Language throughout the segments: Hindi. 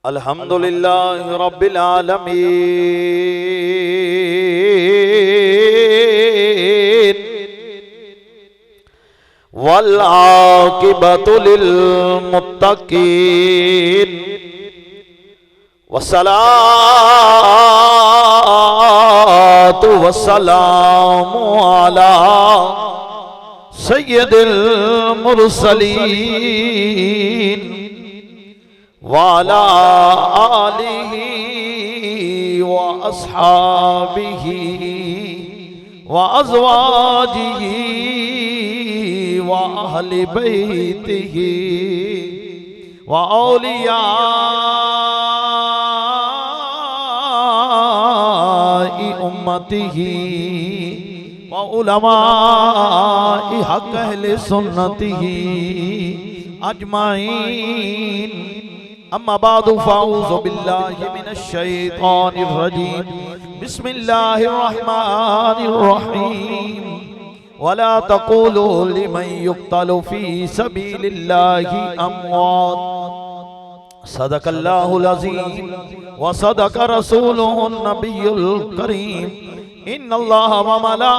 अल्हम्दुलिल्लाह रब्बिल आलमीन वल आकिबतु लिल मुत्तकीन वस्सलातु वस्सलामु अला सय्यदिल मुरसलीन वाला आलिही व अस्हाबिही व अज़वाजिही व अहले बैतिही व औलियाए उम्मतिही व उलमाए हक़ अहले सुन्नतिही अजमाइन। अम्मा बादु फ़ाऊज़ु बिल्लाहि मिनश शैतानिर रजीम। बिस्मिल्लाहिर रहमानिर रहीम। वला तक़ूलू लिमन युक़्तलु फ़ी सबीलिल्लाहि अमवात। सदक़ल्लाहुल अज़ीम व सदक़ रसूलुहुन नबियुल करीम। इन्नल्लाहा व मलाइकतहु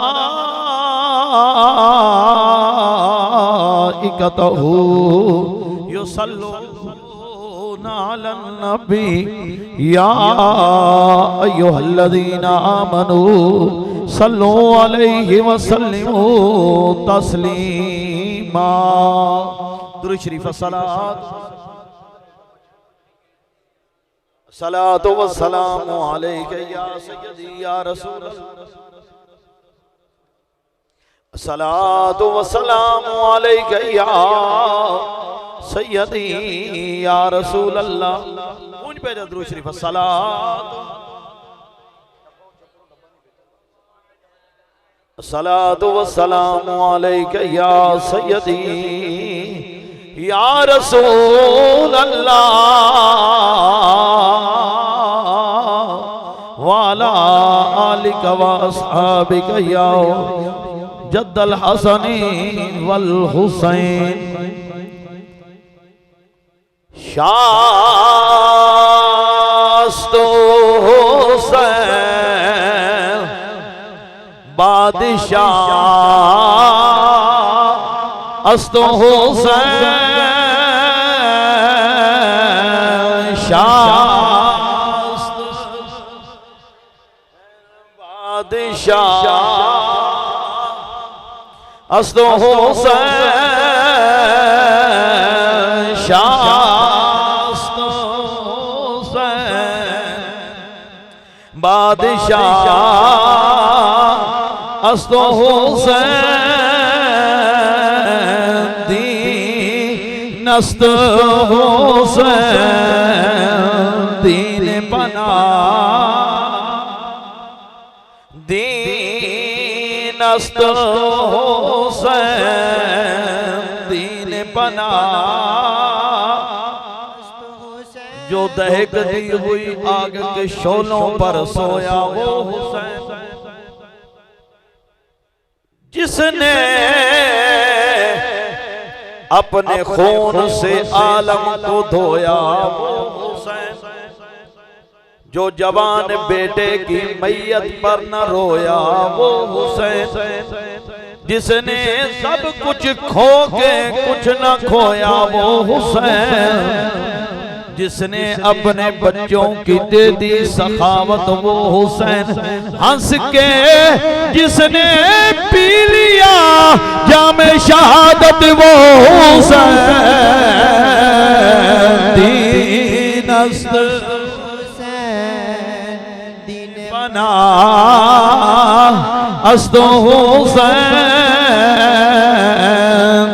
युसल्लूना अलन नबी या अय्युहल्लज़ीना आमनू सल्लू अलैहि व सल्लिमू तस्लीमा। दुरूद शरीफ सलातो व सलामु अलैका या सय्यदी या रसूल सलातो व सलामु अलैका या सय्यदी या रसूल अल्लाह। मुझ पे दुरूद शरीफ सलातो व सलामु अलैका या सय्यदी या रसूल अल्लाह वाला आलिका व अस्हाबिका या जद्दल हसनी वल हुसैन। शास्तो हुसैन बादशाह अस्तो हुसैन शास्त बादशाह अस्तो हुसैन शास्त हुसैन बादशाह अस्तो हुसैन दीनस्त हुसैन दीन बना दीनस्त हुसैन दीन बना। जो दहकती हुई आग के शोलों पर सोया वो हुसैन जिसने अपने खून से आलम को धोया वो हुसैन। जो जवान बेटे की मैयत पर न रोया वो हुसैन। जिसने सब कुछ खो के कुछ न खोया वो हुसैन। जिसने अपने बच्चों की दे दी सखावत वो हुसैन। हंस के जिसने पी लिया जामे शहादत वो हुसैन। दीनस्त हुसैन दीन बना अस्तो हुसैन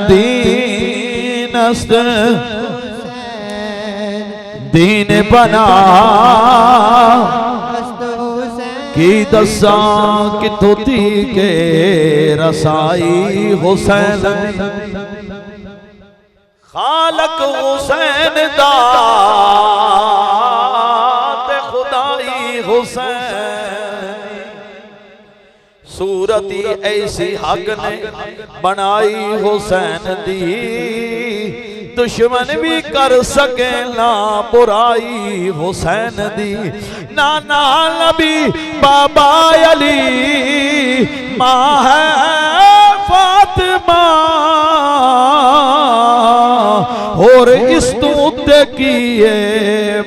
दीनस्त दीन बना। की दसा कि धोती के रसाई हुसैन खालक हुसैन दात खुदाई हुसैन। सूरती ऐसी हक ने बनाई हुसैन दी दुश्मन भी कर सके ना बुराई हुसैन दी। नाना नबी बाबा अली मां है फातिमा और इस तू ते की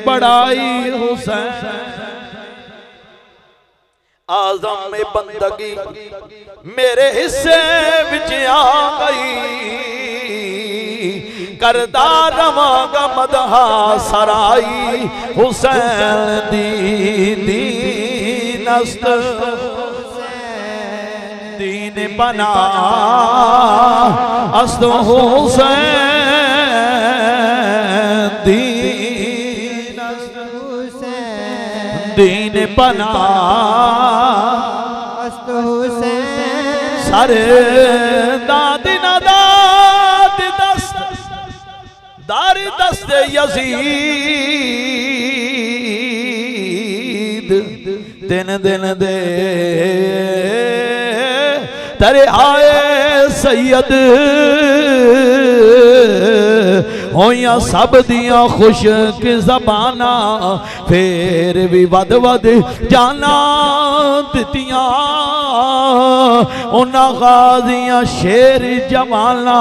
बड़ाई हुसैन। आज़म में बंदगी मेरे हिस्से विच आ गई करदा रवांगा मदहा सराई हुसैन दी दीनस्त दीन बना अस्त हुसैन दीनस्त दीन बना अस्त हुसैन सर दादी नादाद दस्त दार दस्त यजीद दिन दिन दे तेरे आए सैयद होया सब दिया खुश की जबाना फिर भी वद वद जाना दितियां उन्हां गाजियां शेर जमाना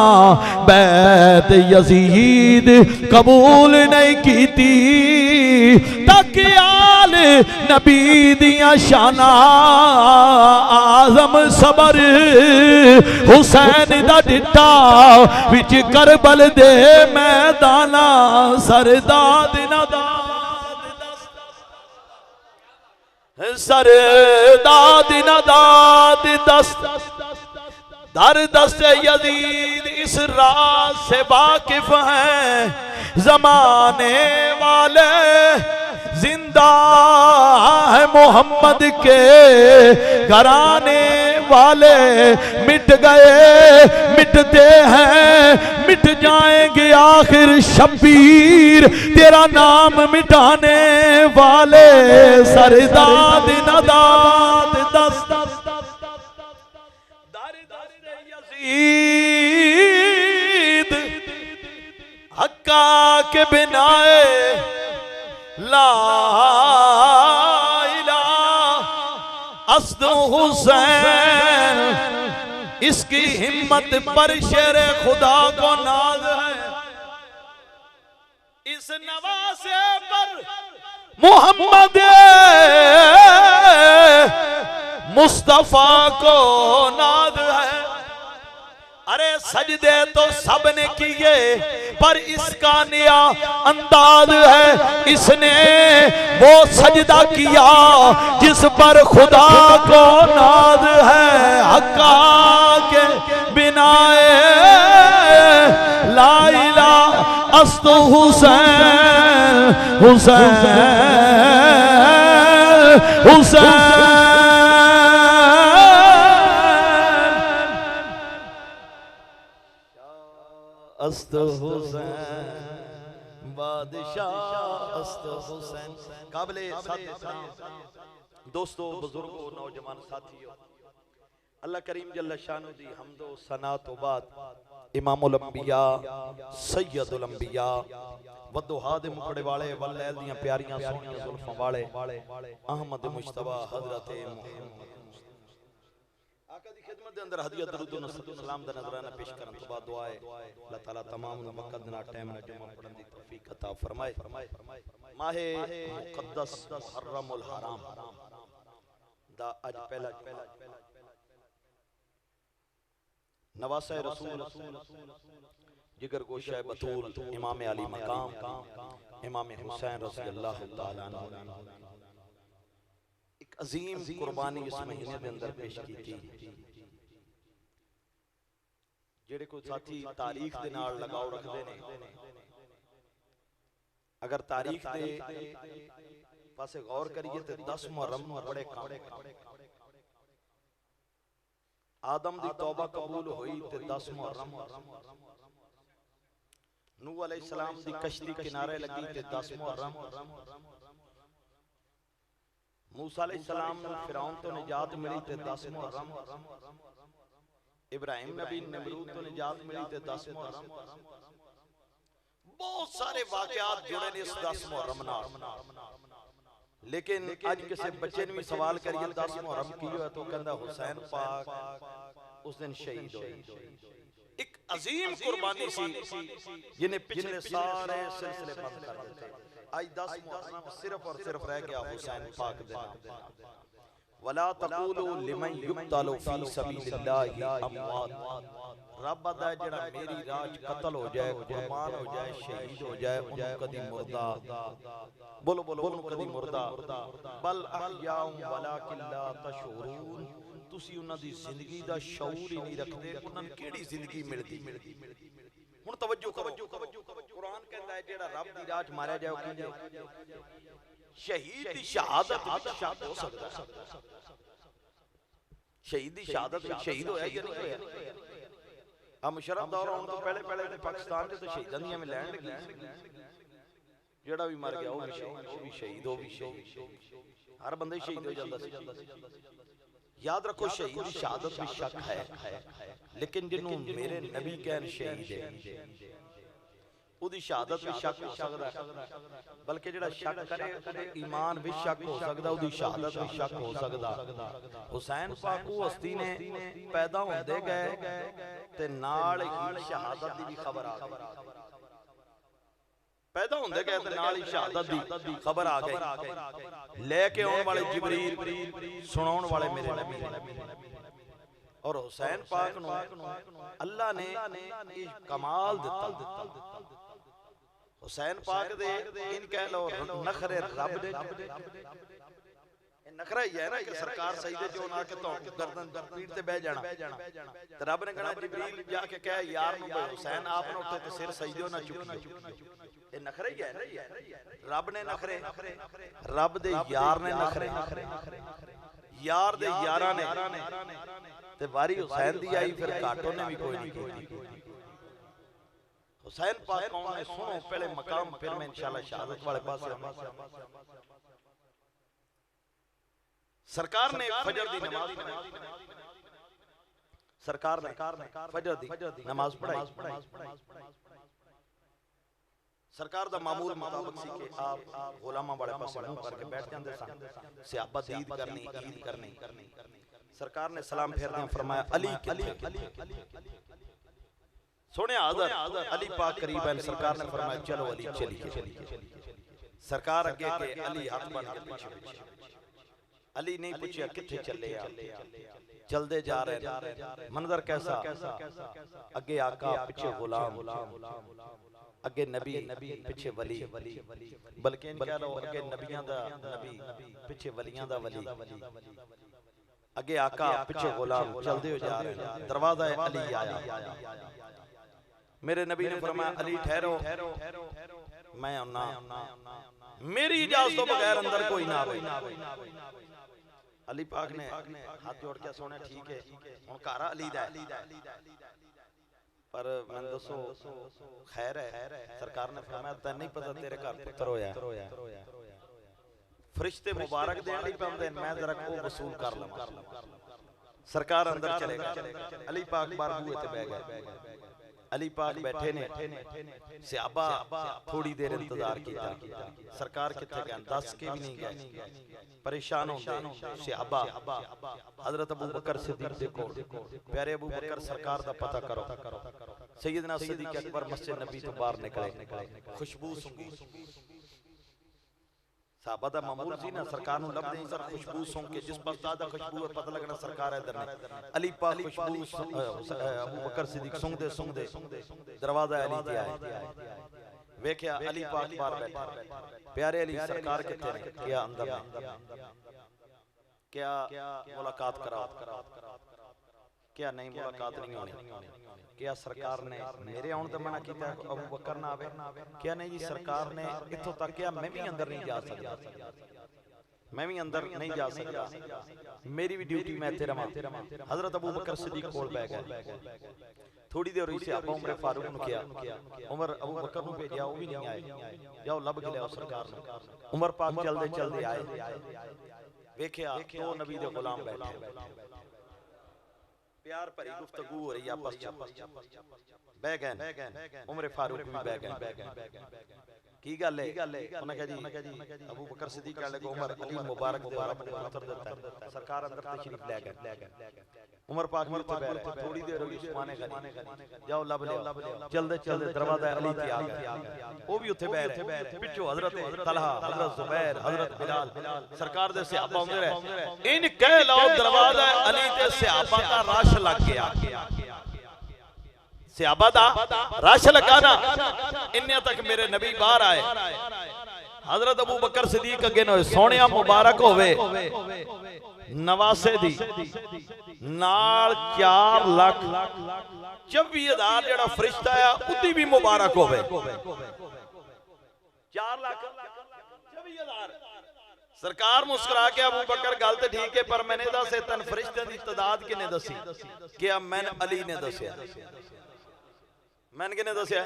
बैत यजीद कबूल नहीं कीती ताकि आल नबी दियां शाना आज़म सबर हुसैन दा डिट्टा विच करबल दे मैदाना सरदाद सरदाद नदाद दस्त दर दस्त यजीद इस राज से वाकिफ हैं जमाने वाले जिंदा है मोहम्मद के घराने वाले मिट गए मिटते हैं मिट जाएंगे आखिर शब्बीर तेरा नाम मिटाने वाले सरदाद नदाद दस्त यजीद हक्का के बिनाए ला इलाहा अस्द हुसैन इसकी हिम्मत पर शेर खुदा को नाज है इस नवासे पर मोहम्मद मुस्तफा को नाज है। अरे सजदे तो सबने किए पर इसका नया अंदाज है इसने वो सजदा किया जिस पर खुदा को नाज है हक्का के बिनाए ला इलाहा अस्त हुसैन हुसैन हुसैन अस्त हुसैन बादशाह अस्त हुसैन। काबिले दोस्तों बुजुर्गों नौजवान साथियों अल्लाह करीम जल्ल शानु दी हमदो सना तो बाद इमामुल अंबिया सैयदुल अंबिया वदुहा दे मुखड़े वाले वल्लैल दियां प्यारियां सोहणियां जुल्फां वाले अहमद मुश्तबा हजरत मुहम्मद आका दी खिदमत दे अंदर हदिया दरूद व सलाम दा नजराना पेश करन तो बाद दुआ है अल्लाह ताला तमाम वक्त ना टाइम ना जमा पढ़न दी तौफीक अता फरमाए। माहे मुकद्दस मुहर्रमुल हराम दा आज पहला नवासे रसूल जिगर गोशा बतूल इमाम अली मकाम इमाम हुसैन रज़ी अल्लाह तआला अन्हु एक अजीम कुर्बानी इस महीने के अंदर पेश की थी। जेड़े कोई साथी तारीख दे नाल लगाव रखते ने अगर तारीख दे पासे गौर करिए तो 10 मुहर्रम नूं बड़े काम आदम दी तौबा कबूल हुई ते 10 मुहर्रम नूह अलैहिस्सलाम दी कश्ती किनारे लगी ते 10 मुहर्रम मूसा अलैहिस्सलाम नूं फिरौन तो निजात मिली ते 10 मुहर्रम इब्राहिम नबी नमरूद तो निजात मिली ते 10 मुहर्रम बहुत सारे वाकयात जुड़े ने इस 10 मुहर्रम नाल। लेकिन अज किसी बच्चे ने भी सवाल करिए 10 मुहर्रम की होया तो कहंदा हुसैन पाक उस दिन शहीद होए। एक अजीम कुर्बानी सी जिन्हें पिछले सारे सिलसिले बंद कर दिते। आज 10 मुहर्रम सिर्फ और सिर्फ रह गया हुसैन पाक दे नाम। वला तक़ूलू लिमन युक़तलु फी सबीलिल्लाहि अमवात। रब अदा जेड़ा मेरी राह कत्ल हो जाए, कुर्बान हो जाए, शहीद हो जाए, उन्हों कदी मुर्दा, बोलो बोलो उन्हों कदी मुर्दा, बल अहयाउ वलाकिन ला तशऊरून। तुसी उन्हां दी जिंदगी दा शऊर ही नहीं रखदे, उन्हां नूं केड़ी जिंदगी मिलदी। हुण तवज्जो करो, कुरान कहंदा है जेड़ा रब दी राह च मारिया जाए ओ किंजे शहीद दी शहादत शहादत हो सकदा है। शहीद दी शहादत शहीद होया या नहीं होया। हम मुशर्रफ दौर आने तो पहले पहले पाकिस्तान च तो शहीदां दी में लैण लगी, जेड़ा भी मर गया वो भी शहीद, वो भी शहीद, हर बंदा शहीद हो जाता सी। याद रखो शहीद दी शहादत में शक है, लेकिन जिन्हों मेरे नबी कहन शहीद है उदी शहादत भी शक हो सकदा है। बल्कि जेड़ा शक करे उदे ईमान भी शक हो सकदा, उदी शहादत भी शक हो सकदा। हुसैन पाक वो हस्ती ने पैदा होंदे गए ते नाल ही शहादत दी भी खबर आ गई। पैदा होंदे गए ते नाल ही शहादत दी खबर आ गई। लेके आने वाले जिब्रील, सुनाउण वाले मेरे नबी। और हुसैन पाक नूं अल्लाह ने एक कमाल दिता। हुसैन पाक दे इन कह लो नखरे रब दे नखरा ही है ना कि सरकार सजदे च होना के तो गर्दन पीठ ते बैठ जाना ते रब ने कहना जिब्रील जाके कह यार नु भाई हुसैन आप न उठे ते सिर सजदे ना चुकियो। ये नखरा ही है ना। रब ने नखरे, रब दे यार ने नखरे, यार दे यारां ने ते वारी हुसैन दी आई फिर घाटों ने भी कोई नहीं की। हुसैन पाक कौन है सुनो पहले मकाम, फिर मैं इंशाल्लाह शहादत वाले पास आऊंगा। सरकार ने फजर दी नमाज, सरकार ने फजर दी नमाज पढ़ाई। सरकार दा मामूल मुताबिक सी कि आप गुलामा वाले पास मुंह करके बैठ जांदे सन, सहाबा दी ईद करनी, ईद करनी। सरकार ने सलाम फेरदे फरमाया अली किथे सोने आदर अली पाक करीब है। सरकार ने फरमाया चलो अली चलिए। सरकार अगे के अली हाथ बन के पीछे। अली नहीं पूछा किथे चले, चलते जा रहे। मंजर कैसा, अगे आका पीछे गुलाम, अगे नबी पीछे वली, बल्कि कह लो अगे नबियां दा नबी पीछे वलियां दा वली, अगे आका पीछे गुलाम, चलते हो जा रहे। दरवाजा अली आया। मेरे नबी ने फरमाया अली ठहरो, मैं आना, मेरी इजाजत तो बगैर अंदर कोई ना आवे। अली पाक ने हाथ जोड़ के सोने ठीक है हुण घर अली दा पर मैं दसो खैर है। सरकार ने फरमाया तैनूं नहीं पता तेरे घर पुत्र होया, फरिश्ते मुबारक देण लई पाउंदे, मैं जरा को वसूल कर लवां। सरकार अंदर चले गए, अली पाक बाहर बूहे ते बैठ गए। अली पाक बैठे ने, सहाबा थोड़ी देर इंतजार किया। सरकार किथे गए दस के भी नहीं गए, परेशान होंदे सहाबा। हजरत अबू बकर सिद्दीक दे कोल, प्यारे अबू बकर सरकार दा पता करो। सैयदना सिद्दीक अकबर मस्जिद नबी तो बाहर निकले, खुशबू सूंघी। साहबा दा मामूल सी ना, सरकार नु लभदे ही सर खुशबू सूंघ के जिस पास ज्यादा खुशबू पता लगना सरकार इधर ने। अली पाक खुशबू अबू बकर सिद्दीक सूंघदे दरवाजा अली ते आए। वेख्या अली पाक बाहर बैठे। प्यारे अली सरकार किथे ने? क्या अंदर ने? क्या मुलाकात कराओ? क्या नहीं मुलाकात नहीं होनी? क्या सरकार ने मेरे आने तो मना किया अबू बकर ना आवे? क्या नहीं जी सरकार ने इत्थों तक क्या मैं भी अंदर नहीं जा सकता, मैं भी अंदर नहीं जा सकता, मेरी भी ड्यूटी मैं इत्थे रवां। हजरत अबू बकर सिद्दीक कोल बैठ गए। थोड़ी देर हुई सहाबा उमर फारूक नु किया, उमर अबू बकर नु भेजिया, वो भी नहीं आए। जाओ लब के लियाओ सरकार नु। उमर पाक चलदे चलदे आए, वेख्या दो नबी दे गुलाम बैठे। प्यार भरी गुफ्तगू हो रही आपस च बह गए उमर फारूक भी बह गए की गल है उन्हें कहा जी अबू बकर सिद्दीक कहने लगे उमर अली मुबारक दे रब ने पुत्र देता सरकार अंदर तशरीफ ले गए उमर पाक भी उत्ते बैठ गए थोड़ी देर हुई उस्मान गनी जाओ लब ले चलदे चलदे दरवाजा अली ते आ गए वो भी उत्ते बैठ पिछो हजरत तलहा हजरत जुबैर हजरत बिलाल सरकार दे सहाबा उमर है इन कह लो दरवाजा अली ते सहाबा का रश लग गया सहाबा दा रश लगा ना इन्ने तक मेरे नबी बाहर आए हजरत अबू बकर सिद्दीक अगे न सोनिया मुबारक होवे नवासे दी नाल 4,24,000 जेड़ा फरिश्ता है उदी भी मुबारक होवे 4,24,000 सरकार मुस्कुरा के अबू बकर गल ते ठीक है पर मैंने दस तन फरिश्ते दी तादाद किने दसी क्या मैंने अली ने दसिया मैंने किने दसिया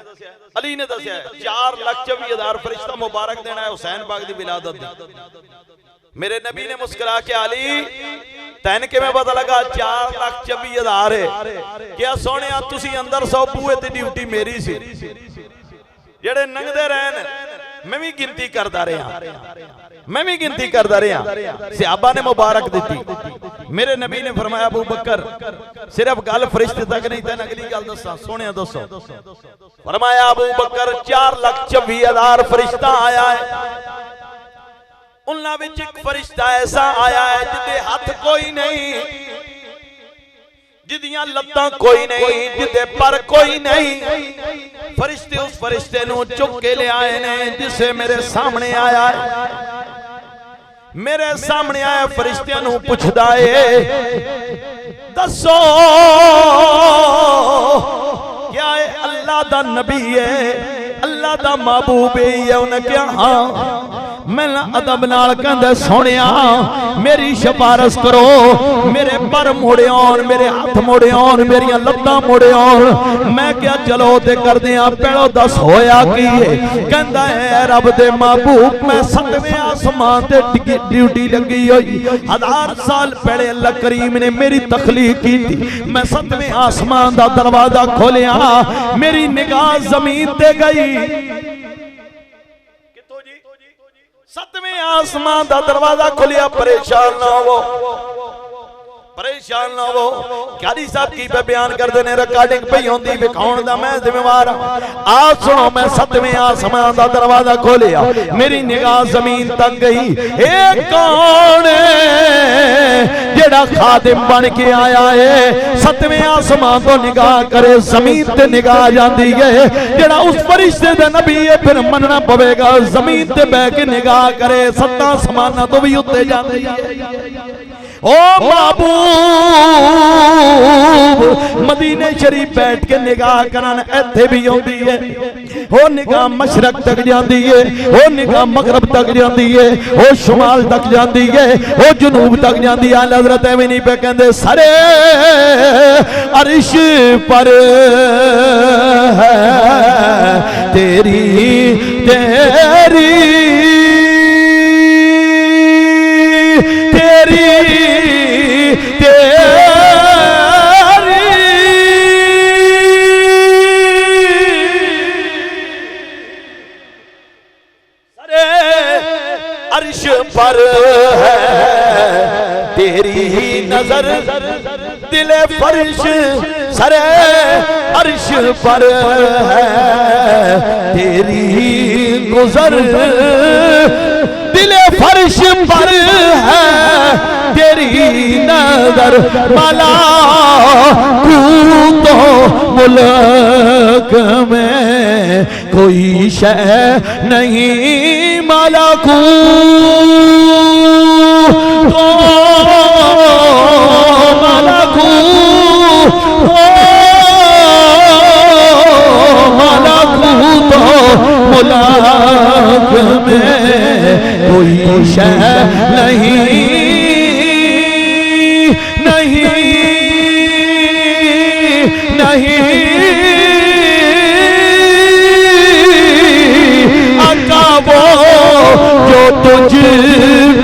अली ने दसिया 4,24,000 फरिश्ता मुबारक देना है हुसैन पाक दी विलादत दी मेरे नबी ने मुस्कुरा के अली तैन किवें पता लगा 4,24,000 है क्या सोने तुसी अंदर सौ बूहे ते ड्यूटी मेरी सी जेड़े नंगदे रहन मैं भी गिनती करता रहा मैं भी गिनती करता रहा सहाबा ने मुबारक दी मेरे नबी ने फरमाया अबू बकर सिर्फ गल फरिश्ते तक नहीं तेन अगली गल दसा सोने दसो फरमाया अबू बकर 4,24,000 फरिश्ता आया है उन्हां विच एक फरिश्ता ऐसा आया है जिदे हाथ कोई नहीं जिदियां लत्तां कोई नहीं जिदे पर कोई नहीं फरिश्ते उस फरिश्ते नूं चुक के ले आए ने जिसे मेरे सामने आया है मेरे सामने आया फरिश्तियां नूं पुछदा है दसो क्या है अल्लाह दा नबी है अल्लाह दा महबूब है उन्हें क्या हाँ मैं अदब नाल कहंदा सोनिया मेरी सिफारिश करो मेरे पर मुड़े आउण मेरे हाथ मुड़े आउण मेरियां लत्तां मुड़े आउण मैं क्या चलो ते करदे आ पहलो दस होया की है कहंदा है रब दे महबूब मैं 7वें आसमान ते ड्यूटी लगी हुई 1000 साल पहले अल्लाह करीम ने मेरी तखलीक की थी मैं 7वें आसमान दा दरवाजा खोलिया मेरी निगाह जमीन ते गई 7वें आसमान दा दरवाजा खुलिया परेशान ना हो कारी साहब की पे बयान करते ने रिकॉर्डिंग पई होंदी विखाउण दा मैं जिम्मेवार आ सुनो मैं 7वें आसमान दा दरवाजा खोलिया मेरी निगाह जमीन तक गई ए कौन जेड़ा खादिम बन के आया है 7वें आसमान तो निगाह करे जमीन ते निगाह जाती है जेड़ा उस फरिश्ते दे नबी है फिर मनना पवेगा जमीन ते बैठ के निगाह करे 7 आसमानां तो भी उत्ते जाती है ओ महबूब मदीने शरीफ बैठ के निगाह करन इत्थे भी आउंदी है ओ निगाह मशरक तक जाती है ओ निगाह मगरब तक जाती है ओ शुमाल तक जाती है ओ जनूब तक जाती है हजरत एवें नहीं पे कहंदे सारे अर्श पर है तेरी तेरी अर्श पर है तेरी नजर दिले फर्श सरे अर्श पर है तेरी गुजर दिले फर्श पर है तेरी नजर माला तो मुल्क में कोई शय नहीं माला तो माला तो मुल्क में कोई शय नहीं नहीं नहीं आका वो जो तुझ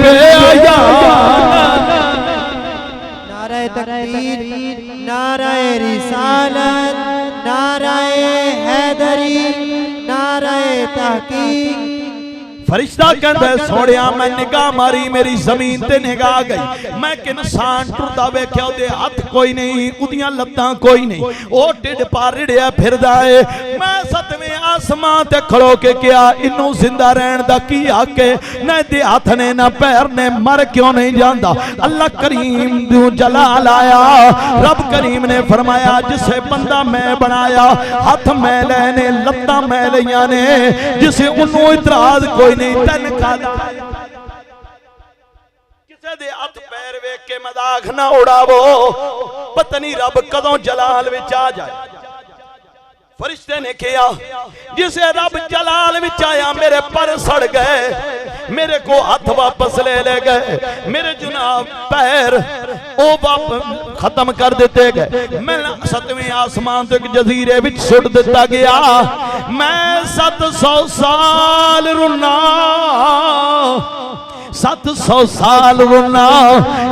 पे आया नारे तकबीर नारे फरिश्ता कहता है सोनिया मैं निगाह मारी मेरी जमीन ते निगाह गई, मैं एक इंसान टुरदा वेख्या ओदे हथ कोई नहीं, उदियां लत्तां कोई नहीं, ओ ढिड पार रिड़िया फिरदा है। मैं सतवें आसमान ते खड़ो के क्या इनू जिंदा रहन दा की हक है, ना दे हाथ ने ना पैर ने, मर क्यों नहीं जांदा। अल्लाह करीम दी जलाल आया, रब करीम ने फरमाया जिसे बंदा मैं बनाया हाथ मैले ने लत्तां मैलियां ने, जिसे उन्होंने इतराज कोई नहीं तन खादा, किसे दे हथ पैर वेख के मजाक ना उड़ावो, पता नहीं रब कदों जलाल विच आ जाए। फरिश्ते ने कहा जिसे रब जलाल विच आया मेरे पर सड़ गए, मेरे को हाथ वापस ले गए, मेरे जनाब पैर ओ वापस खत्म कर दिते गए। मैं 7वें आसमान तो एक जजीरे विच सुट दिता गया। मैं 700 साल रुना, 700 साल रुना,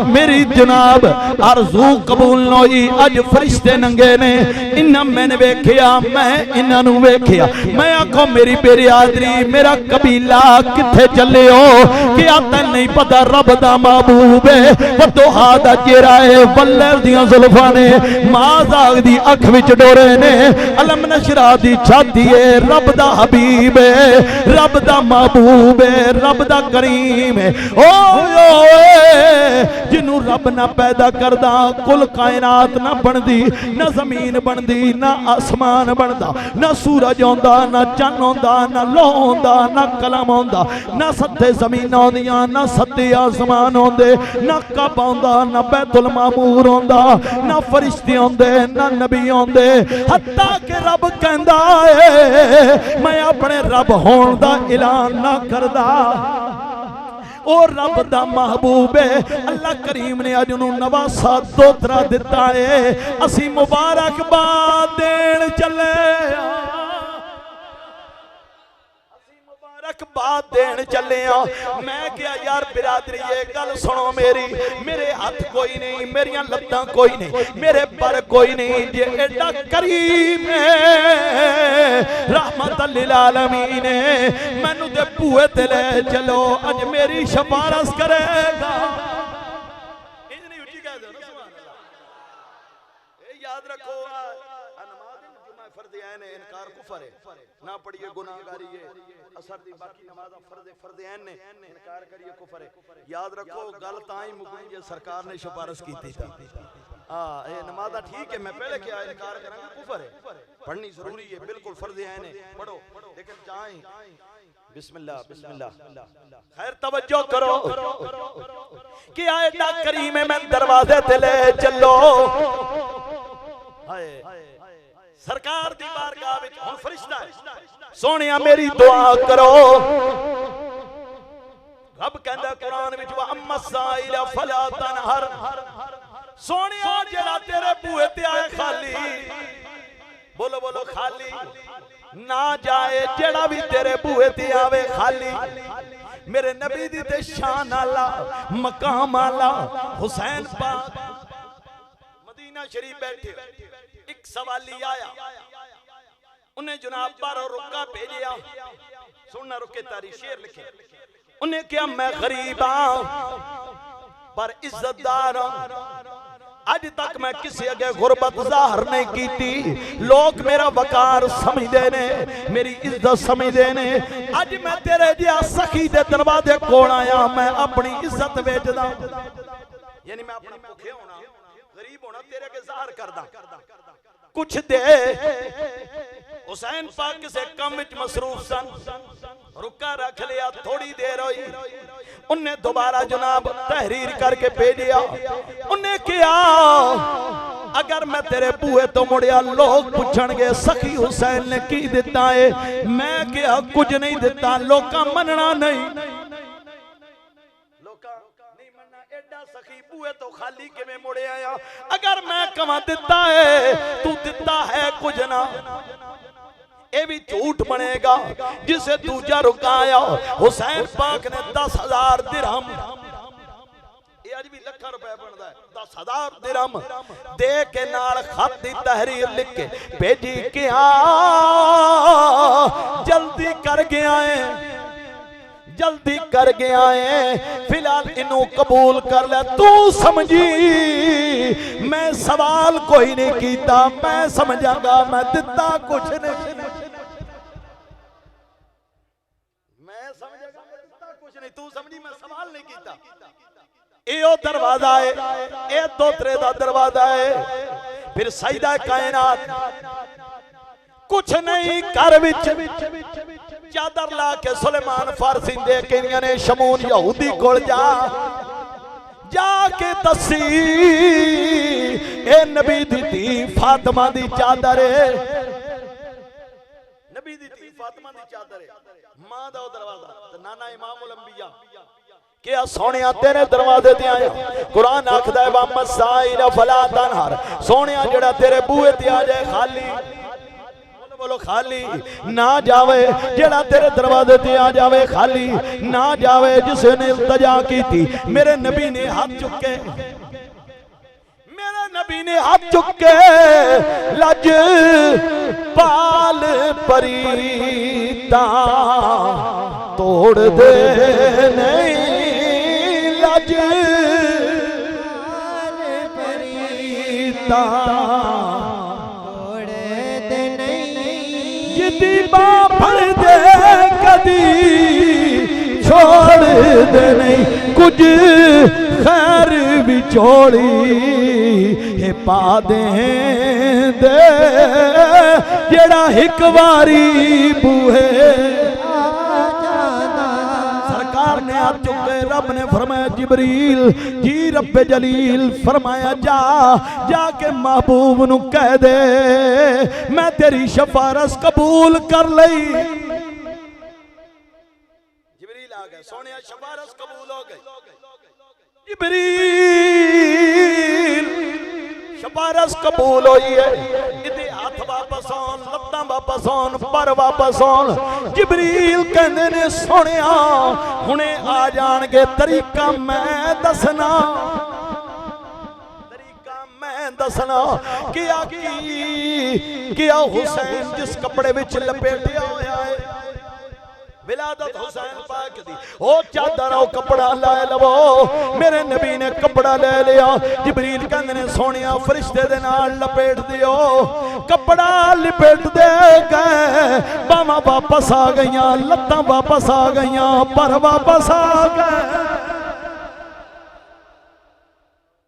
मेरी जनाब आरज़ू कबूल न होई। अज फरिश्ते नंगे ने, इन्हां मैंने वेख्या, मैं इन्हां नूं वेख्या। मैं आखो मेरी बेरियादरी मेरा कबीला किथे चले हो, क्या तैन नहीं पता रब दा महबूब है, वदोहा दा चेहरा है, वल्लैल दियां जुल्फां ने, माज़ाग दी अख विच डोरे ने, अलम नशरा दी छाती है, रब दा हबीब है, रब दा महबूब है, रब दा करीम है। जिन्हों रब ना पैदा करदा कुल कायनात ना बनदी, ना जमीन बनदी, ना आसमान बनदा, ना सूरज आंदा, ना चन्न आंदा, ना लोह आंदा, ना कलम आंदा, ना सत्ते जमीन आंदियां, ना सत्ते आसमान आंदे, ना कब आंदा, ना बैतुल मामूर आंदा, ना फरिश्ते आंदे, ना नबी आंदे। हत्ता के रब कहंदा है मैं अपने रब होण दा ऐलान ना करदा, ओ रब दा महबूब है। अल्लाह करीम ने अज उन्होंने नवासा दोतरा दिता है, असी मुबारकबाद देन चले, मुबारकबाद देन चले। मैं क्या यार बिरादरी ये गल सुनो मेरी, मेरे हाथ कोई नहीं, मेरिया लत्तां कोई नहीं, मेरे पर कोई नहीं, जे एडा करीम रहमत लिल आलमीन मैनू ते भूए ते ले चलो, अज मेरी सिफारिश करेगा। याद रखो इनकार कुफर है, ना पढ़िए गुनाहगारी है, असर दी बाकी नमाज़ फर्ज ऐन ने, इनकार करिए कुफर है। याद रखो गल ताई मुकनी जे सरकार ने सिफारिश की थी। हां ये नमाज़ ठीक है, मैं पहले क्या इनकार करांगा कुफर है, पढ़नी जरूरी है, बिल्कुल फर्ज ऐन है, पढ़ो, लेकिन चाहे बिस्मिल्लाह बिस्मिल्लाह। खैर तवज्जो करो कि आए दा करीम है, मैं दरवाजे ते ले चलो। हाय सरकार दी बारगाह विच हुण फरिश्ता है, सोनिया मेरी दुआ करो। रब कहंदा कुरान विच व अम्मा साइल फला तनहर, सोनिया जेड़ा तेरे बूहे ते आए खाली, बोलो बोलो खाली ना जाए, जेड़ा भी तेरे बूहे ते आवे खाली। मेरे नबी दी ते शान आला मकाम आला हुसैन पाक मदीना शरीफ बैठे, एक सवाली आया, उन्हें जनाब पर रुका भेजिया, सुनना रुके तारी शेर लिखे, उन्हें क्या मैं गरीब पर इज्जतदार, अज तक मैं किसी अगे गुरबत जाहिर नहीं की थी, लोग मेरा वकार समझते ने, मेरी इज्जत समझते ने। अज मैं तेरे जिहा सखी दे दरवाजे कोल आया, मैं अपनी इज्जत बेचदा, यानी मैं अपना भुखे होना गरीब होना तेरे अगे जाहिर करदा, कुछ दे। हुसैन पाक किसे कम विच मसरूफ सन, रुका रख लिया, थोड़ी देर हुई, उन्हें दोबारा जनाब तहरीर करके भेजिया। उन्हें क्या अगर मैं तेरे बूहे तो मुड़िया लोग पूछणगे सखी हुसैन ने की दिता है, मैं क्या कुछ नहीं दिता, लोका मनना नहीं, सखी बूहे तो खाली किवें मुड़े आया। अगर मैं कमा दिता है तू दिता है कुछ ना, ये भी झूठ बनेगा। जिसे दूजा रुकाया हुसैन पाक ने 10,000 दिरहम, ये अज भी लाख रुपए बनता है, 10,000 दिरहम दे के नाल खत दी तहरीर लिख के भेजी कि हाँ जल्दी कर गया है, जल्दी कर गया है, फिलहाल इनू कबूल कर ले। तू समझी मैं सवाल कोई नहीं कीता, मैं समझांगा मैं दिता कुछ नहीं, मैं समझांगा मैं दिता कुछ नहीं, तू समझी मैं सवाल नहीं कीता। यो दरवाजा है, ए दोतरे दा दरवाजा है। फिर सईदा कायनात कुछ नहीं घर विच चादर ला के सुलेमान फारसी दे के ने शमून यहूदी कोल जाके दसी ए नबी दी धी फातिमा दी चादर है, नबी दी धी फातिमा दी चादर है, मां दा दरवाजा। नाना इमामुल अंबिया क्या सोनिया तेरे दरवाजे ते आया, कुरान आखदा है वा साइरा फला तनहर, सोनिया जेड़ा तेरे बूहे ते आ जाए खाली बोलो खाली ना जावे, जेड़ा तेरे दरवाजे ते आ जावे खाली ना जावे। जिसने इल्तिजा की थी मेरे नबी ने हाथ चुके, मेरे नबी ने हाथ चुके लज पाल परीता तोड़ दे नहीं, लज परीता फड़ दे कदी छोड़ दे नहीं, कुछ खैर भी छोड़ी है पा दे जेड़ा एक बारी बूहे सरकार ने हाथ चुके। रब ने फरमाया जिबरील जी रब्बे जलील फरमाया जाके महबूब नु कह दे मैं तेरी सिफारिश कबूल कर लई। जिबरील आ गए, सोनिया सिफारिश कबूल हो गई। जिबरील सिफारिश कबूल हुई है, इदे हाथ वापस आन, लत्तां वापस आन, पर वापस आन। जिबरील कहंदे ने सोनिया हुणे आ जाणगे, तरीका मैं दसना, तरीका मैं दसना। क्या हुसैन जिस कपड़े विच लपेटिया होया है विलादत हुसैन पाक दी, ओ चादर ओ कपड़ा ला लवो। मेरे नबी ने कपड़ा ले लिया। जिबरील कहंदे ने सोनिया फरिश्ते दे नाल लपेट दियो, कपड़ा लपेट दे गए, बावां वापस आ गईयां, लत्तां वापस आ गईयां, पर वापस आ गए।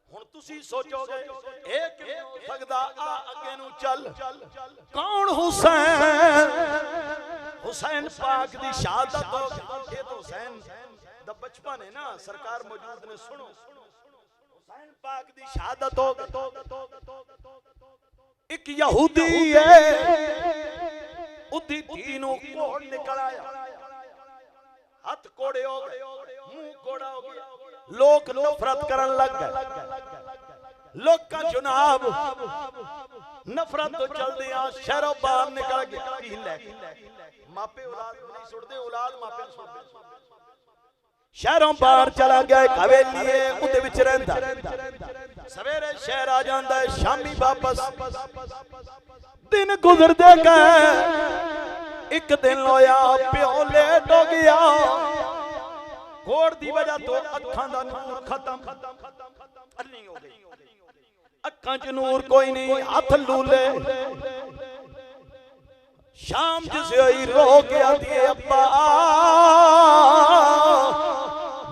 हुण तुसी सोचोगे ए किवें हो सकदा, आ अगे नूं चल कौन हुसैन, हुसैन पाक दी शहादत हो गई। ये तो हुसैन दा बचपन है ना, सरकार मौजूद ने सुनो, हुसैन पाक दी शहादत हो गई। एक यहूदी है उदी धी नूं कोड़ निकल आया, हाथ कोड़े हो गए, मुंह कोड़ा हो गया, लोग नफरत करन लग गए। लोग का चुनाव नफरत तो चलदी आ, शहरों बाहर निकल गया। मापे औलाद नहीं सुनते, औलाद मापे सुनते। शहरों बाहर चला गया, हवेली है उहदे विच रहिंदा, सवेरे शहर आ जांदा है, शामी वापस। दिन गुजरदे गए, एक दिन होया प्यो लेट हो गया, कोड़ दी वजह तो अखां दा नूर खत्म, अन्नी हो गई, अखां च नूर कोई नहीं, हाथ लूले। शाम जिसे आई रो के आती है अब्बा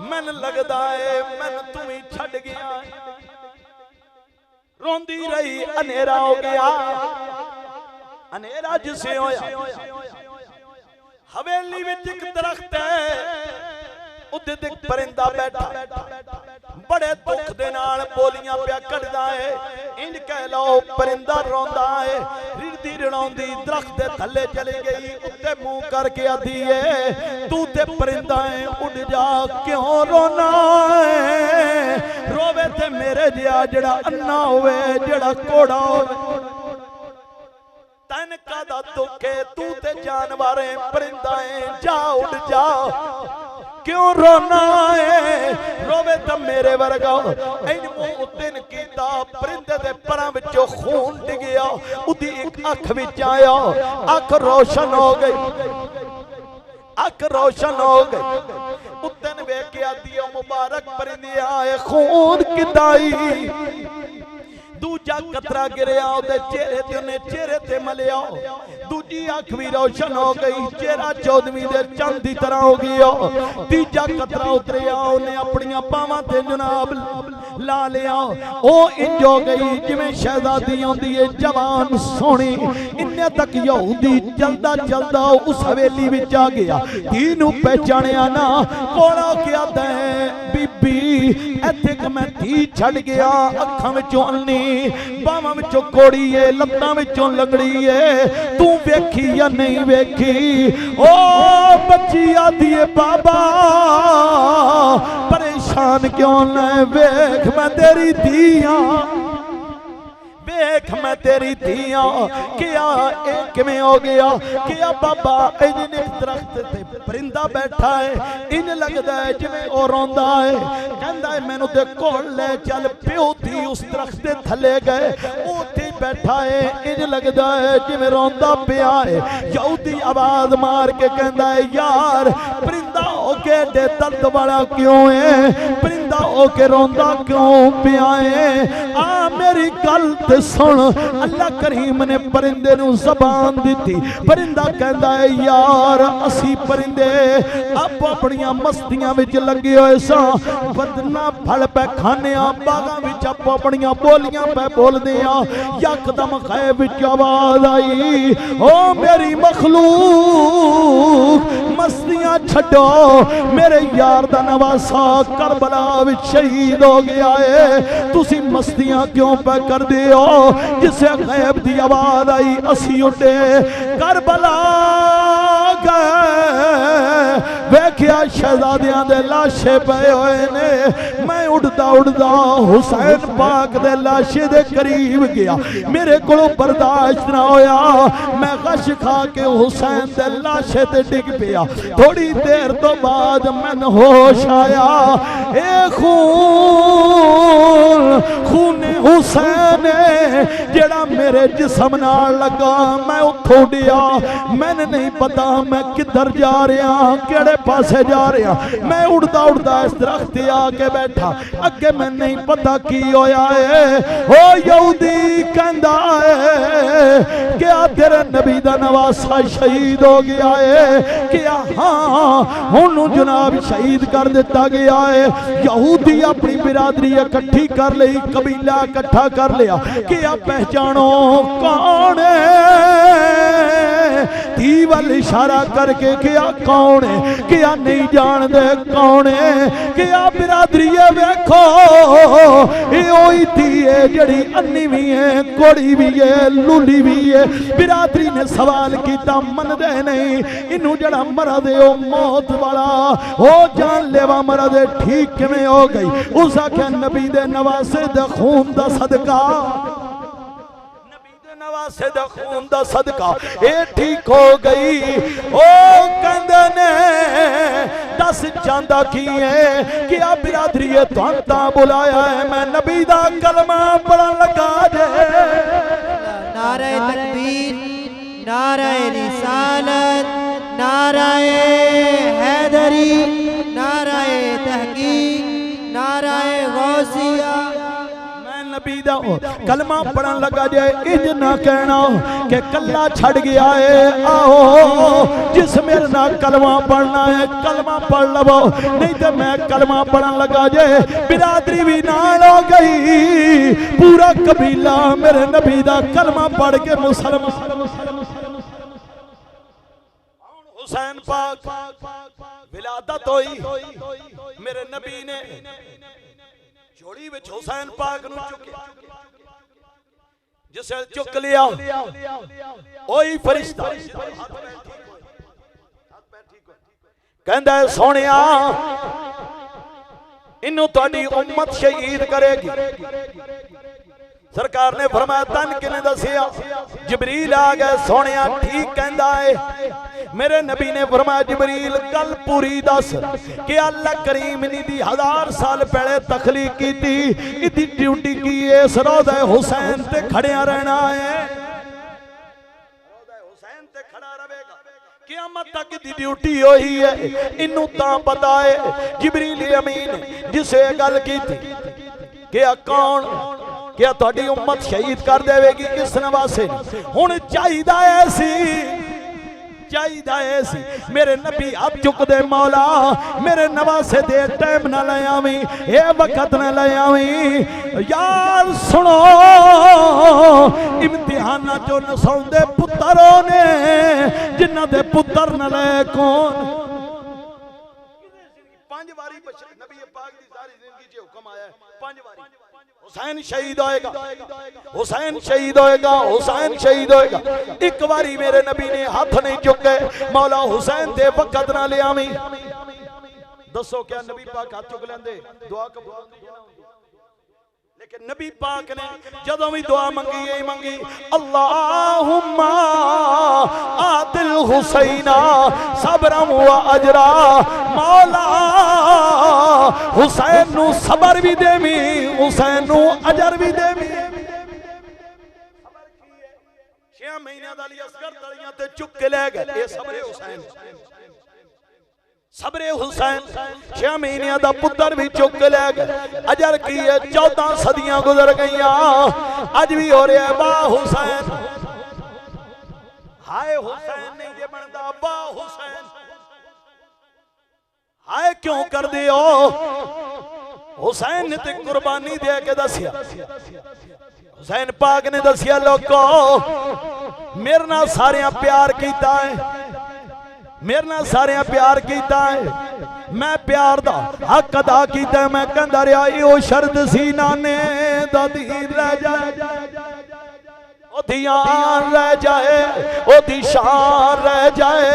मैन लगदा है मैन तुम्हें छड़ गया, रोंदी रही, अनेरा हो गया। अनेरा जिसे होया हवेली में एक दरख्त है, उदे ते परिंदा बैठा, बड़े दुख दे नाल बोलियां पिया कढ़दा है। इंज कह लो परिंदा रोंदा है, रिड़दी रड़ाउंदी दरख्त दे थल्ले चली गई, उत्ते मुंह करके आधी है तू ते परिंदा है उड़ जा, क्यों रोना है? रोवे ते मेरे जिहा जेड़ा अन्ना होवे, जेड़ा कोड़ा होवे। तन कादा दुख है, तू ते जानवर है, परिंदा है, जा उड़ जा, क्यों रोना है? रोवे तो मेरे वर्गा। इन मुंह उत्ते न कीता, परिंदे दे परां विचों खून डिगया, उदी एक अख विच आया, अख रोशन हो गई। अख रोशन हो गई। उतन वेख के आती मुबारक परिंदे आए खून किदाई दूजा कतरा गिरया ओदे चेहरे ते उन्हें चेहरे ते मलिया दूजी अख भी रोशन हो गई चेहरा 14वीं दे चंद दी तरह हो गया। तीजा कतरा उतरिया उन्हें अपनी बावां ते जनाब ला लिया ओ इंज हो गई जिवें शहजादी आंदी है जवान सोहनी। इन्ने तक यहूदी चलदा चलदा उस हवेली विच आ गया धी नूं पहचानिया ना कोला क्या दे बीबी इत्थे क मैं धी छड़ गया अखां विचों अन्नी बावां विचों कोड़ी है लत्तां विचों लंगड़ी है तू वेखी या नहीं वेखी। ओ बच्ची आदी है बाबा परेशान क्यों न वेख मैं तेरी धी हां वेख मैं तेरी धी हां। क्या एक में हो गया क्या बाबा इंज दरख्त ते परिंदा बैठा है इंज लगदा है जिवें ओ रोंदा है कहंदा है मैनू ते कोल ले चल प्यो धी उस दरख्त दे थले गए ओथे बैठा है इंज लगदा है जिवें रोंदा पिया है। यहूदी आवाज मार के कहंदा है यार परिंदा होके दे दर्द वाला क्यों है परिंदा होके रोंदा क्यों पिया है। आ मेरी गल ते सुन अल्लाह करीम ने परिंदे नूं ज़बान दी। परिंदा कहंदा है यार असी परिंदे आप अपनियां मस्तियां विच लगे होए सां बदना फल पे खाने बागां विच आप अपनियां बोलियां पे बोलदे आ यकदम गैब विच आवाज आई ओ मेरी मखलूक मस्तियां छड्डो मेरे यार दा नवासा करबला विच शहीद हो गया है तुसी मस्तियां क्यों पे करदे हो। जिसे गैब दी आवाज आई असी उठे करबला गए वेख्या शहजादियां दे लाशे पे होए ने। मैं उड़दा उड़दा हुसैन पाक दे लाशे दे करीब गया मेरे को बर्दाश्त ना होया मैं गश खा के हुसैन दे लाशे ते डिग पिया। थोड़ी देर तो बाद मैन होश आया ए खून हुसैन जेड़ा मेरे जिस्म नाल लगा मैं उठो उड़िया मैंने नहीं पता मैं किधर जा रहा केड़े पासे जा रहा। मैं उड़दा उड़दा इस दरख्त आके बैठा अगे मैं नहीं पता की होया है। ओ यहूदी कहंदा है क्या तेरे नबी दा नवासा शहीद हो गया है क्या हाँ हुण जनाब शहीद कर दिता गया है। यहूदी अपनी बिरादरी इकट्ठी कर ली कबीला इकट्ठा कर लिया क्या पहचानो कौन है धी वाल इशारा करके क्या कौन है क्या नहीं जानते कौन है क्या बिरादरी है वेखो ये धी है जड़ी अन्नी भी है कोड़ी भी है लूली भी है। बिरादरी ने सवाल किया मनदे नहीं इनू जड़ा मरद है मौत वाला हो जान लेवा मरद ठीक किवें हो गई। उस आख्या नबी दे नवासे दे खून दा सदका नवासे दा खून दा सदका ए ठीक हो गई। ओ कहंदे ने दस चांदा की है क्या बिरादरी है तुहां बुलाया है मैं नबी दा कलमा पढ़न लगा जे। नारे तकबीर नारे रिसालत नारे हैदरी नारे तहकीक नारे गौसिया नबी दा कलमा पढ़न लगा जाए इंज ना कहना कि कल्ला छड़ गया है। आओ जिस मेरे ना कलमा पढ़ना है कलमा पढ़ लवो नहीं तो मैं कलमा पढ़न लगा जाए बिरादरी भी नाल हो गई पूरा कबीला मेरे नबी दा कलमा पढ़ के मुसलमान। हुसैन पाक विलादत होई मेरे नबी ने जोड़ी विच हुसैन पाक नूं चुकिया जिसे चुक लिया ओही फरिश्ता कहंदा है सोनिया इन्नू तुहाडी उम्मत शहीद करेगी। सरकार ने फरमाया तन किने दसिया जबरील आ गए सोनिया ठीक कहंदा है मेरे नबी ने फरमाया जबरील गल पूरी दस कि अल्लाह करीम ने दी 1000 साल पहले तखलीक की थी इदी ड्यूटी की इस रोज़े हुसैन ते खड़िया रहना है। रोज़े हुसैन ते खड़ा रहेगा क्या क़यामत तक दी ड्यूटी होई है। इन्नू तां पता है जिबरील अमीन जिसे गल की थी कि कौन क्या तुहाडी उम्मत शहीद कर देवेगी किस नवासे हुण चाहिदा ऐसी मेरे नबी हाथ चुक दे मौला मेरे नवासे दे टाइम ना ले आवी ए वक्त ना ले आवी यार सुनो इम्तिहाना जो नसाउंदे पुत्रों ने जिन्हां दे पुत्र न ले कौन 5 बारी नबी पाक दी सारी जिंदगी च हुक्म आया है 5 बारी हुसैन शहीद होएगा हुसैन शहीद होएगा हुसैन शहीद होएगा। एक बारी मेरे नबी ने हाथ नहीं चुके मौला हुसैन दे वक्त ना ले आवी दसो क्या नबी पाक हाथ चुक लेंदे दुआ कबूल होंदी लेकिन नबी पाक ने जदों भी दुआ मंगी यही मंगी अल्लाहुम्मा आतिल हुसैना सब्रम व अजरा मौला हुसैन नु सबर भी देवी हुसैन नु अजर भी देवी 6 महीने दा अली असगर तलियां ते चुक के ले गए ये सबरे हुसैन सबरे हुसैन 6 महीने दा पुत्र भी चुक के ले गए अजर की है 14 सदियां गुजर गईयां अज भी हो रहा है बा हुसैन हाय हुसैन नहीं जे बनदा बा हुसैन हाय क्यों कर दियो हुसैन ने ते कुर्बानी दे के दसिया हुसैन पाक ने दसिया लोगो मेरे नाल सारे प्यार कीता है मेरे नाल सारे प्यार कीता है मैं प्यार दा हक अदा कीता मैं कहंदा रहा यो शर्त सी नाने दा दीन रह जाए ओ धियान रह जाए ओ दी शान रह जाए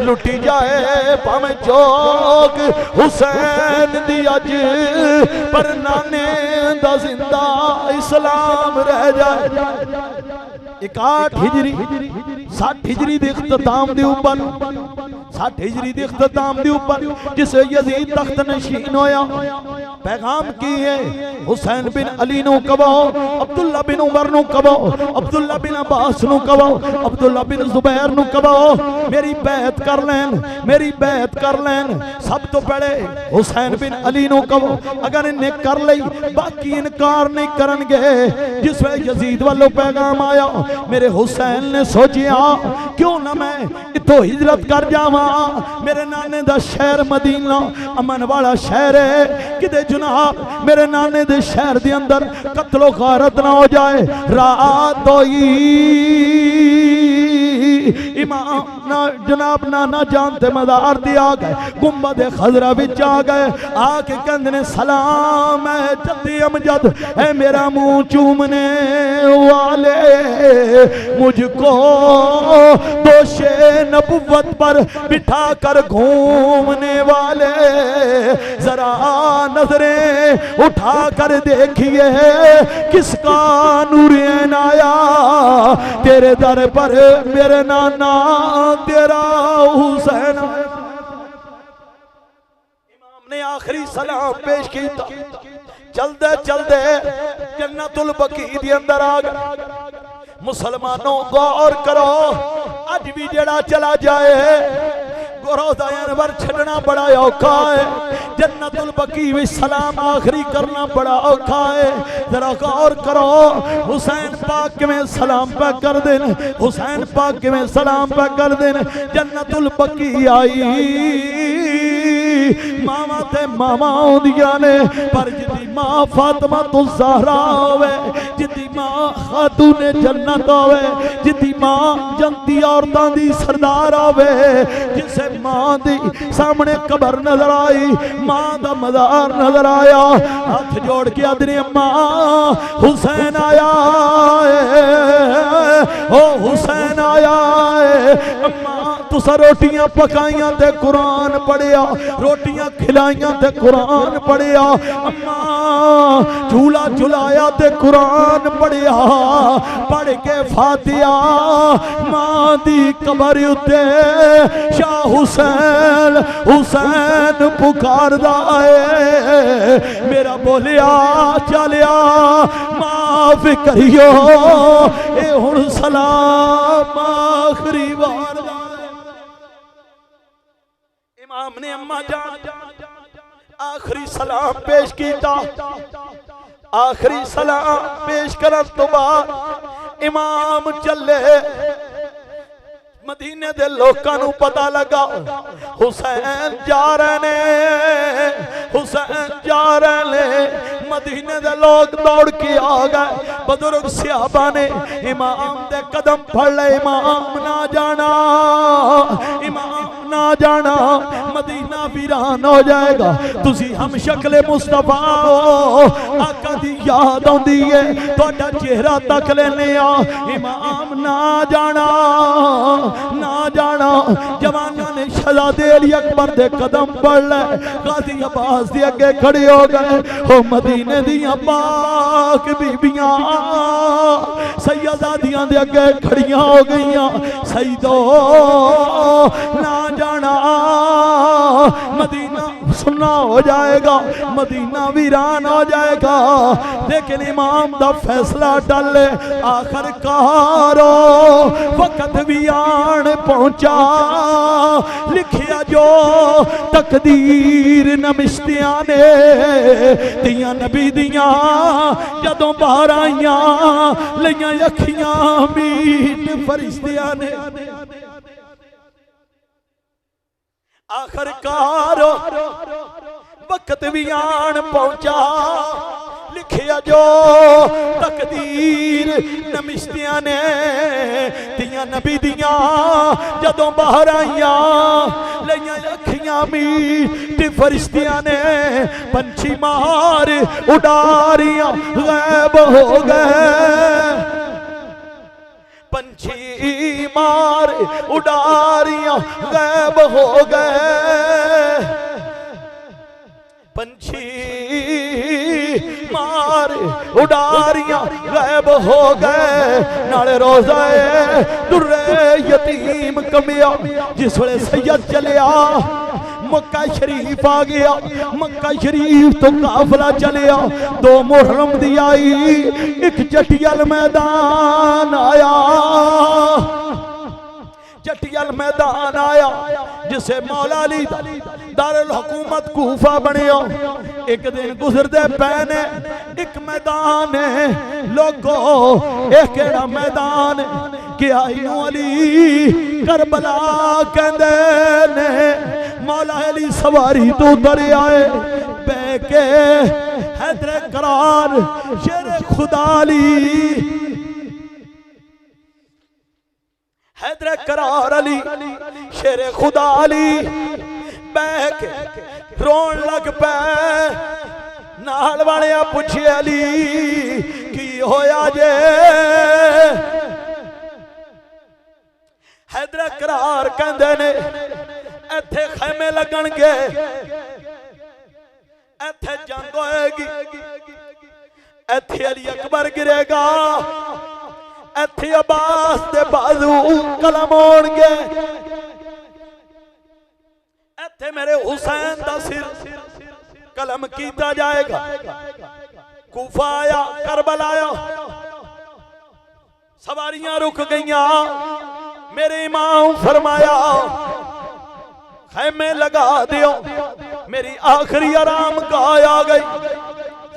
लुटी जाए भावें जोग हुसैन दी अज पर नाने दा जिंदा इस्लाम रह जाए 61 हिजरी 60 हिजरी दे इख्तिताम दे ऊपर 60 हिजरी दे इख्तिताम दे ऊपर जिस यजीद तख्त नशीन होया पैगाम की है हुसैन बिन अली नु कहो अब्दुल्ला बिन उमर नु कहो अब्दुल्ला बिन अब्बास नु कहो अब्दुल्ला बिन जुबैर नु कहो मेरी बैत कर लेन सब तो पहले हुसैन बिन अली नु कहो अगर इन्हें कर लई बाकी इनकार नहीं करनगे जिस वे यजीद वालों पैगाम आया मेरे हुसैन ने सोचिया क्यों ना मैं इथों हिजरत कर जावा मेरे नाने दा शहर मदीना अमन वाला शहर है किते जनाब मेरे नाने दे शहर दे अंदर कत्लो गारत ना हो जाए रात होई इमाम ना जनाब नाना जानते मदार दे आ गए गुंबद खजरा विच आ गए आके कहंदे ने सलाम है जद्दी अमजद है मेरा मुंह चूमने वाले मुझको दोषे नबुव्वत पर बिठा कर घूमने वाले जरा नजरें उठा कर देखिए किसका नूर आया तेरे दर पर मेरे नाना तेरा हुसैन इमाम ने आखिरी सलाम पेश किया चलदे चलदे जन्नतुल बकी दे अंदर आ गए मुसलमानों गौर करो अज भी जेड़ा चला जाए रोज़ा अनवर छड़ना बड़ा औखा है जन्नतुल बकी में सलाम आखिरी करना बड़ा औखा है जरा गौर करो हुसैन पाक में सलाम पे कर देन हुसैन पाक में सलाम पे कर देन जन्नतुल बकी आई मामा ते मामा आउंदियां ने पर जिदी मां फातिमा तो ज़हरा होवे जिदी मां खातून जन्नत होवे जिदी मां जन्नती औरतां दी सरदार होवे जिसे मां दी सामने कबर नजर आई मां दा मज़ार नजर आया हाथ जोड़ के आदने अम्मा हुसैन आया ओ हुसैन आया अम्मा तुसा रोटियां पकाइयां ते कुरान पढ़िया रोटियां खिलाइयां ते कुरान पढ़िया अम्मा झूला झुलाया ते कुरान पढ़िया पढ़ के फातिहा मां दी कबर उत्ते शाह हुसैन हुसैन पुकारदा है मेरा बोलिया चलिया माफ करियो ए हुण सलाम आखिरी बार इमाम ने अम्मा जान आखिरी सलाम पेश किया। आखिरी सलाम पेश करने तो बाद इमाम चले। मदीने दे लोकां नूं पता लगा हुसैन जा रहे ने, हुसैन जा रहे ने। मदीने दे लोग दौड़ के आ गए। बुजुर्ग सहाबा ने इमाम दे कदम फड़ ले, इमाम ना जाना, इमाम ना जाना, मदीना वीरान हो जाएगा। तुसी हम शक्ल मुस्तफा हो, आका दी याद आउंदी है, तुहाडा चेहरा तक लेने आ। इमाम ना जाना, ना जाना। जवाना ने शहजादे अली अकबर दे कदम पड़ ले। गाजी अब्बास दे अगे खड़े हो गए। हो मदीने दियां पाक बीबियां सैयदादियां दे अगे खड़ियां हो गईयां। सईदो ना जाना, मदीना सुन्ना हो जाएगा, मदीना वीरान हो जाएगा। लेकिन इमाम दा फैसला टले। आखिरकार वक्त भी आन पहुंचा। लिखिया जो तकदीर नमिश्तियां ने, दियां नबी दियां जदों बाहर आईयां, लईयां अखियां मीट फरिश्तियां ने। आखिरकार वक्त भी आन पहुंचा। लिखिया जो तकदीर नमिश्तियां ने, दियां नबी दियां जदों बाहर आईयां, लईयां अखियां मीट फरिश्तियां ने। पंछी मार उडारियां गैब हो गए, पंछी मार उडारियां गैब हो गए। पंछी मार उडारियां गैब हो गए। नाले रोज़ाए दुर्रे यतीम कमिया। जिस वेले सैयद चलिया मक्का शरीफ आ गया। मक्का शरीफ तो काफिला चलिया। 2 मुहर्रम दी आई, एक जटियल मैदान आया। जटियल मैदान आया जिसे मौला अली दारुल हुकूमत कूफा बनिया। एक दिन गुजरदे पैने एक मैदान है। लोगो एक केड़ा मैदान क्या अली करबला कहंदे ने। मौला अली सवारी तो उतर आए बैके हैदरे करार शेर खुदा अली। हैदर करार अली शेरे खुदा अली बह के रोन लग पे। नाल वाले पूछे अली की होया जे। हैदर करार कहंदे ने इत्थे खैमे लगणगे, इत्थे जंग होएगी, इत्थे अली अकबर गिरेगा, इत्थे अब्बास दे बाजू कलम होणगे, इत्थे मेरे हुसैन दा सिर कलम कीता जाएगा। कूफा आया, करबला आया, सवारियां रुक गईयां। मेरे इमाम फरमाया खैमे लगा दियो, मेरी आखिरी आराम गाह आ गई।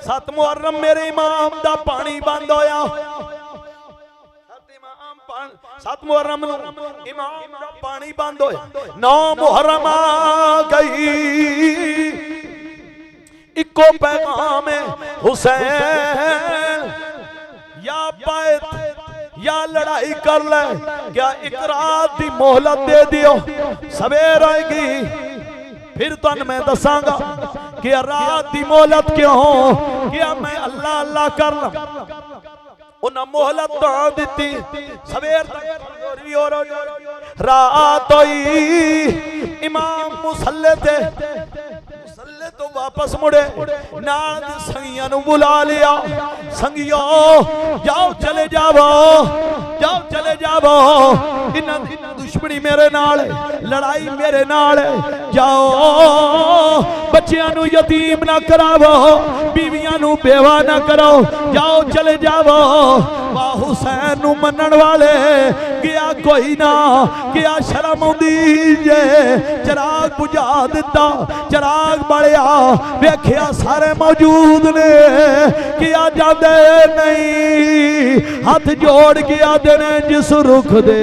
7 मुहर्रम मेरे इमाम दा पानी बंद होया। 7 मुहर्रम इमाम दा पानी बंद होया। 9 मुहर्रम आ गई, इको पैगाम है हुसैन या बैत या लड़ाई कर ले। क्या एक रात की मोहलत दे दियो, सवेर आएगी फिर तुम मैं दसांगा कि रात की मोहलत क्यों। क्या मैं अल्लाह अल्लाह कर ला। उन्हें मोहलत तो दी, सवेर रात हुई। इमाम मुसल्ले ते तो वापस मुड़े। नाल संगियां नूं बुला लिया। संगियो जाओ चले जाओ, जाओ चले जाओ। इन्हां दी दुश्मनी मेरे नाल, लड़ाई मेरे नाल। जाओ बच्चियां नूं यतीम ना करावो, बीवियां नू बेवा ना करो, जाओ चले जाओ। वाह हुसैन नू मनन वाले गया कोई ना, गया शर्म आउंदी जे चिराग बुझा दिता, चिराग बलिया वेखिया सारे मौजूद ने, किया जादे नहीं हाथ जोड़ के आदे ने जिस रुख दे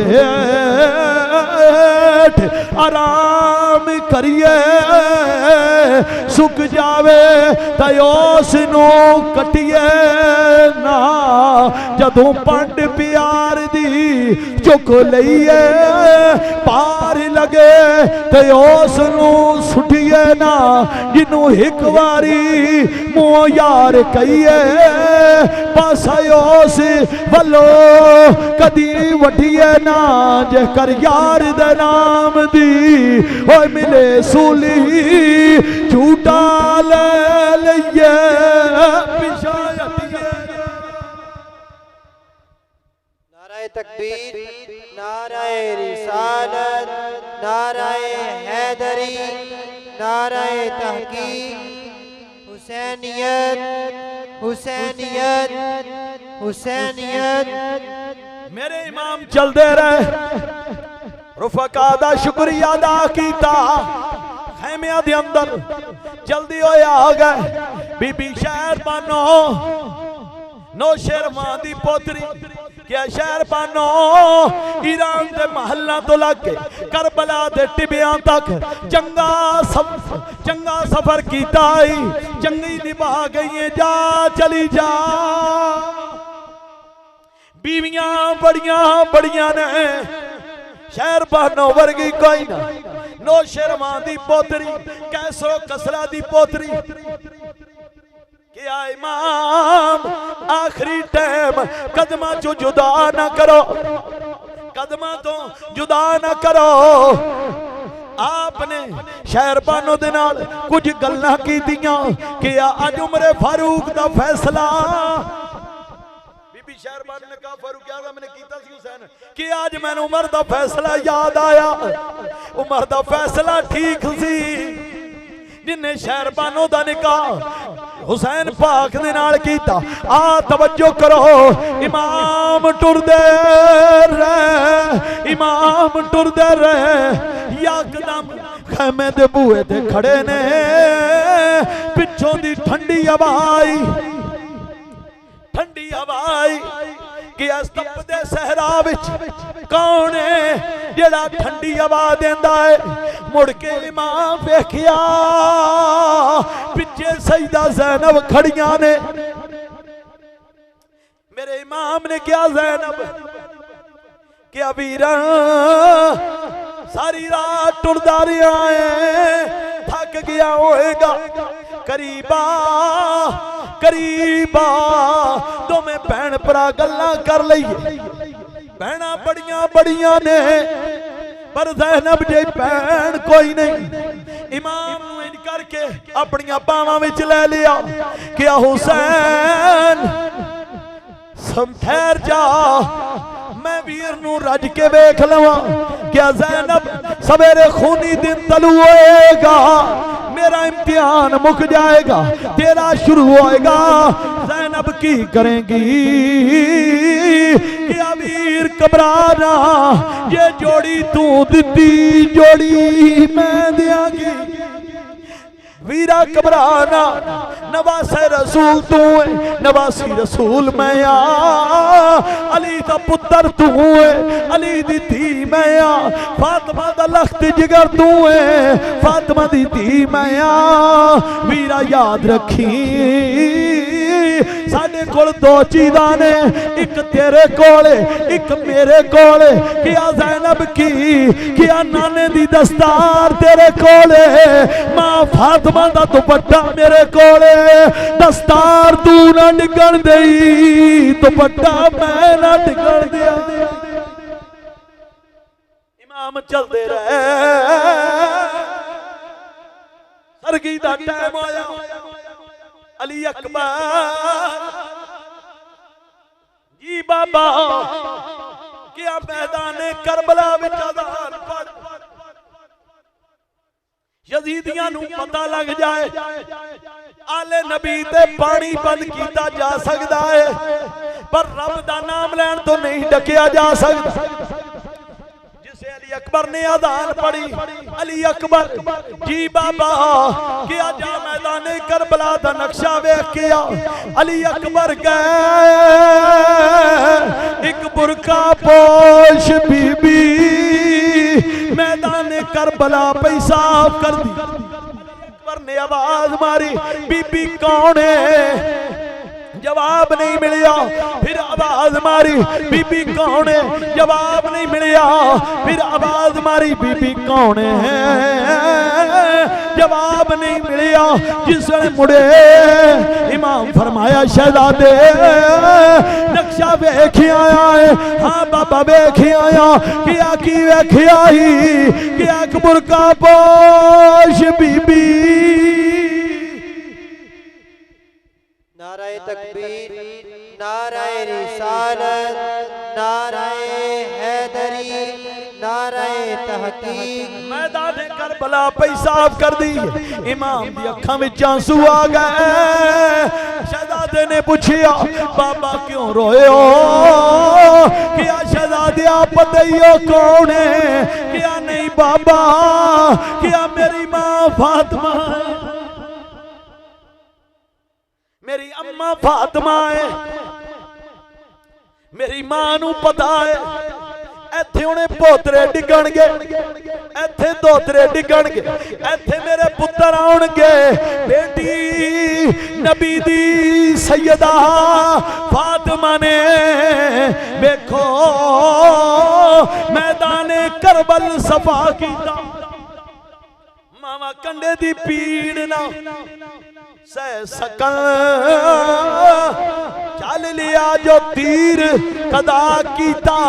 आराम करिए सुख जावे तयोस नू कटिए ना, जदों पंड प्यार दी चुक लईए पार लगे तयोस नू सुटिए ना, जिन्नू एक वारी मुँह यार कहिए पास वलो कदी वठिए ना, जे कर यार दे नाम दी ओए मिले सूली झूठा ले लइए पिछा हटिए। नाराए तकबीर, नाराए रिसालत, नाराए हैदरी, नाराए तहकीक, हुसैनियत हुसैनियत हुसैनियत। मेरे इमाम चलते रहे, रुफका दा शुक्रिया अदा कीता, खैमिया दे अंदर जल्दी होया आ गए। बीबी शहर बानो नौशेरवां दी पोतरी, क्या शहर बानो ईरान दे महल्ला तो लगे करबला दे टिबियां तक चंगा सफर कीता, चंगी निभा गई जा चली जा। बीवियां बड़ियां बड़ियां ने, शहर बानो वर्गी कोई ना, नौशेरवां दी पोतरी, कैसरो कसरा दी पोतरी। क्या इमाम आखिरी टाइम कदमा चो जुदा ना करो, कदमा तो जुदा ना करो। आपने शहरबानों दे नाल कुछ गल्लां कीतियां कि अज उमरे फारूक दा फैसला। बीबी शहरबान ने कहा फारूक क्या मैंने कीता सी हुसैन कि आज मैंने उमर दा फैसला याद आया, उमर दा फैसला ठीक सी जिन्हें शहरबानों दा निकाह हुसैन पाक दे नाल कीता। आ तवज्जो करो, इमाम टुरदे रहे, इमाम टुरदे रहे, यकदम खैमे दे बूहे ते खड़े ने, पिछों दी ठंडी हवा आई, ठंडी हवा आई कि इस तपदे सहरा विच कौन है जेड़ा ठंडी हवा देंदा है। मुड़ के इमाम वेखिया पिछे सईदा ज़ैनब खड़ियां ने। मेरे इमाम ने क्या ज़ैनब क्या वीरा सारी रात टुरदा रहा है, थक गया होएगा, करीबा करीबा तो मैं भैन भरा गल्लां कर लईए। भैना बड़ियां बड़ियां ने पर ज़ैनब जे भैन कोई नहीं। इमाम इंज करके अपनियां बावां विच ले लिया कि हुसैन ठहर जा, मैं वीर नू रज के वेख लवां। क्या ज़ैनब सवेरे खूनी दिन तलू होएगा, मेरा इम्तिहान मुक जाएगा, तेरा शुरू होएगा। ज़ैनब की करेंगी क्या वीर घबराना, ये जोड़ी तू दिती जोड़ी मैं दियांगी। वीरा घबराना, नवासे रसूल तू है, नवासी रसूल मैं आ, अली दा पुत्र तू है, अली दी धी मैं आ, फातिमा दा लख्त जिगर तू है, फातिमा दी धी मैं आ। वीरा याद रखी साडे कोल दो चीज़ां ने, एक तेरे कोले एक मेरे कोले। क्या ज़ैनब की क्या नाने दी दस्तार तेरे कोले, मां फातिमा दा दुपट्टा मेरे कोले, दस्तार तू ना निकल दई, दुपट्टा मैं ना निकल दिया। इमाम चलते रहे, सरगी दा टाइम आया, अली अकबर जी बाबा क्या मैदान करबला विच अज़ान पढ़, यजीदियां नू पता लग जाए आले नबी ते पानी बंद किया जा सकता है पर रब दा नाम लैन तो नहीं डकिया जा सकता। जिसे अली अकबर ने अजान पढ़ी, अली अकबर जी बाबा क्या जा मैदाने करबला दा नक्शा वेख के आ। अली अकबर गए एक बुरका पोश बीबी मैदाने करबला पेशाब कर दी। ने आवाज मारी बीबी कौन है, जवाब नहीं मिलिया। फिर आवाज मारी बीबी कौन है, जवाब नहीं मिलिया। फिर आवाज मारी बीबी कौन है, जवाब नहीं मिलिया। जिसने मुड़े इमाम फरमाया शहजादे नक्शा वेख आया है। हाँ बाबा वेख आया। क्या की वेख आई, क्या बुरका पोश बीबी। नाराए तकबीर, नाराए रिसालत, नाराए हैदरी, नाराए तहकीक। मैदान करबला पेशाब कर दी। इमाम दी अखां विच आंसू आ गए। शहजादे ने पूछा बाबा क्यों रोए हो, क्या शहजादे आप बताइयो कौन है। क्या नहीं बाबा, क्या मेरी माँ फातिमा है, मेरी अम्मा फातिमा है। मेरी मां नू पता है इत्थे हुणे पोतरे डिगणगे, इत्थे दोतरे डिगणगे, इत्थे मेरे पुत्र आउणगे। बेटी नबी दी सैयदा फातिमा ने देखो मैदाने करबल सफा कीता। मावा कंडे दी पीड़ ना सह सकन, चल लिया जो तीर कदा कीता।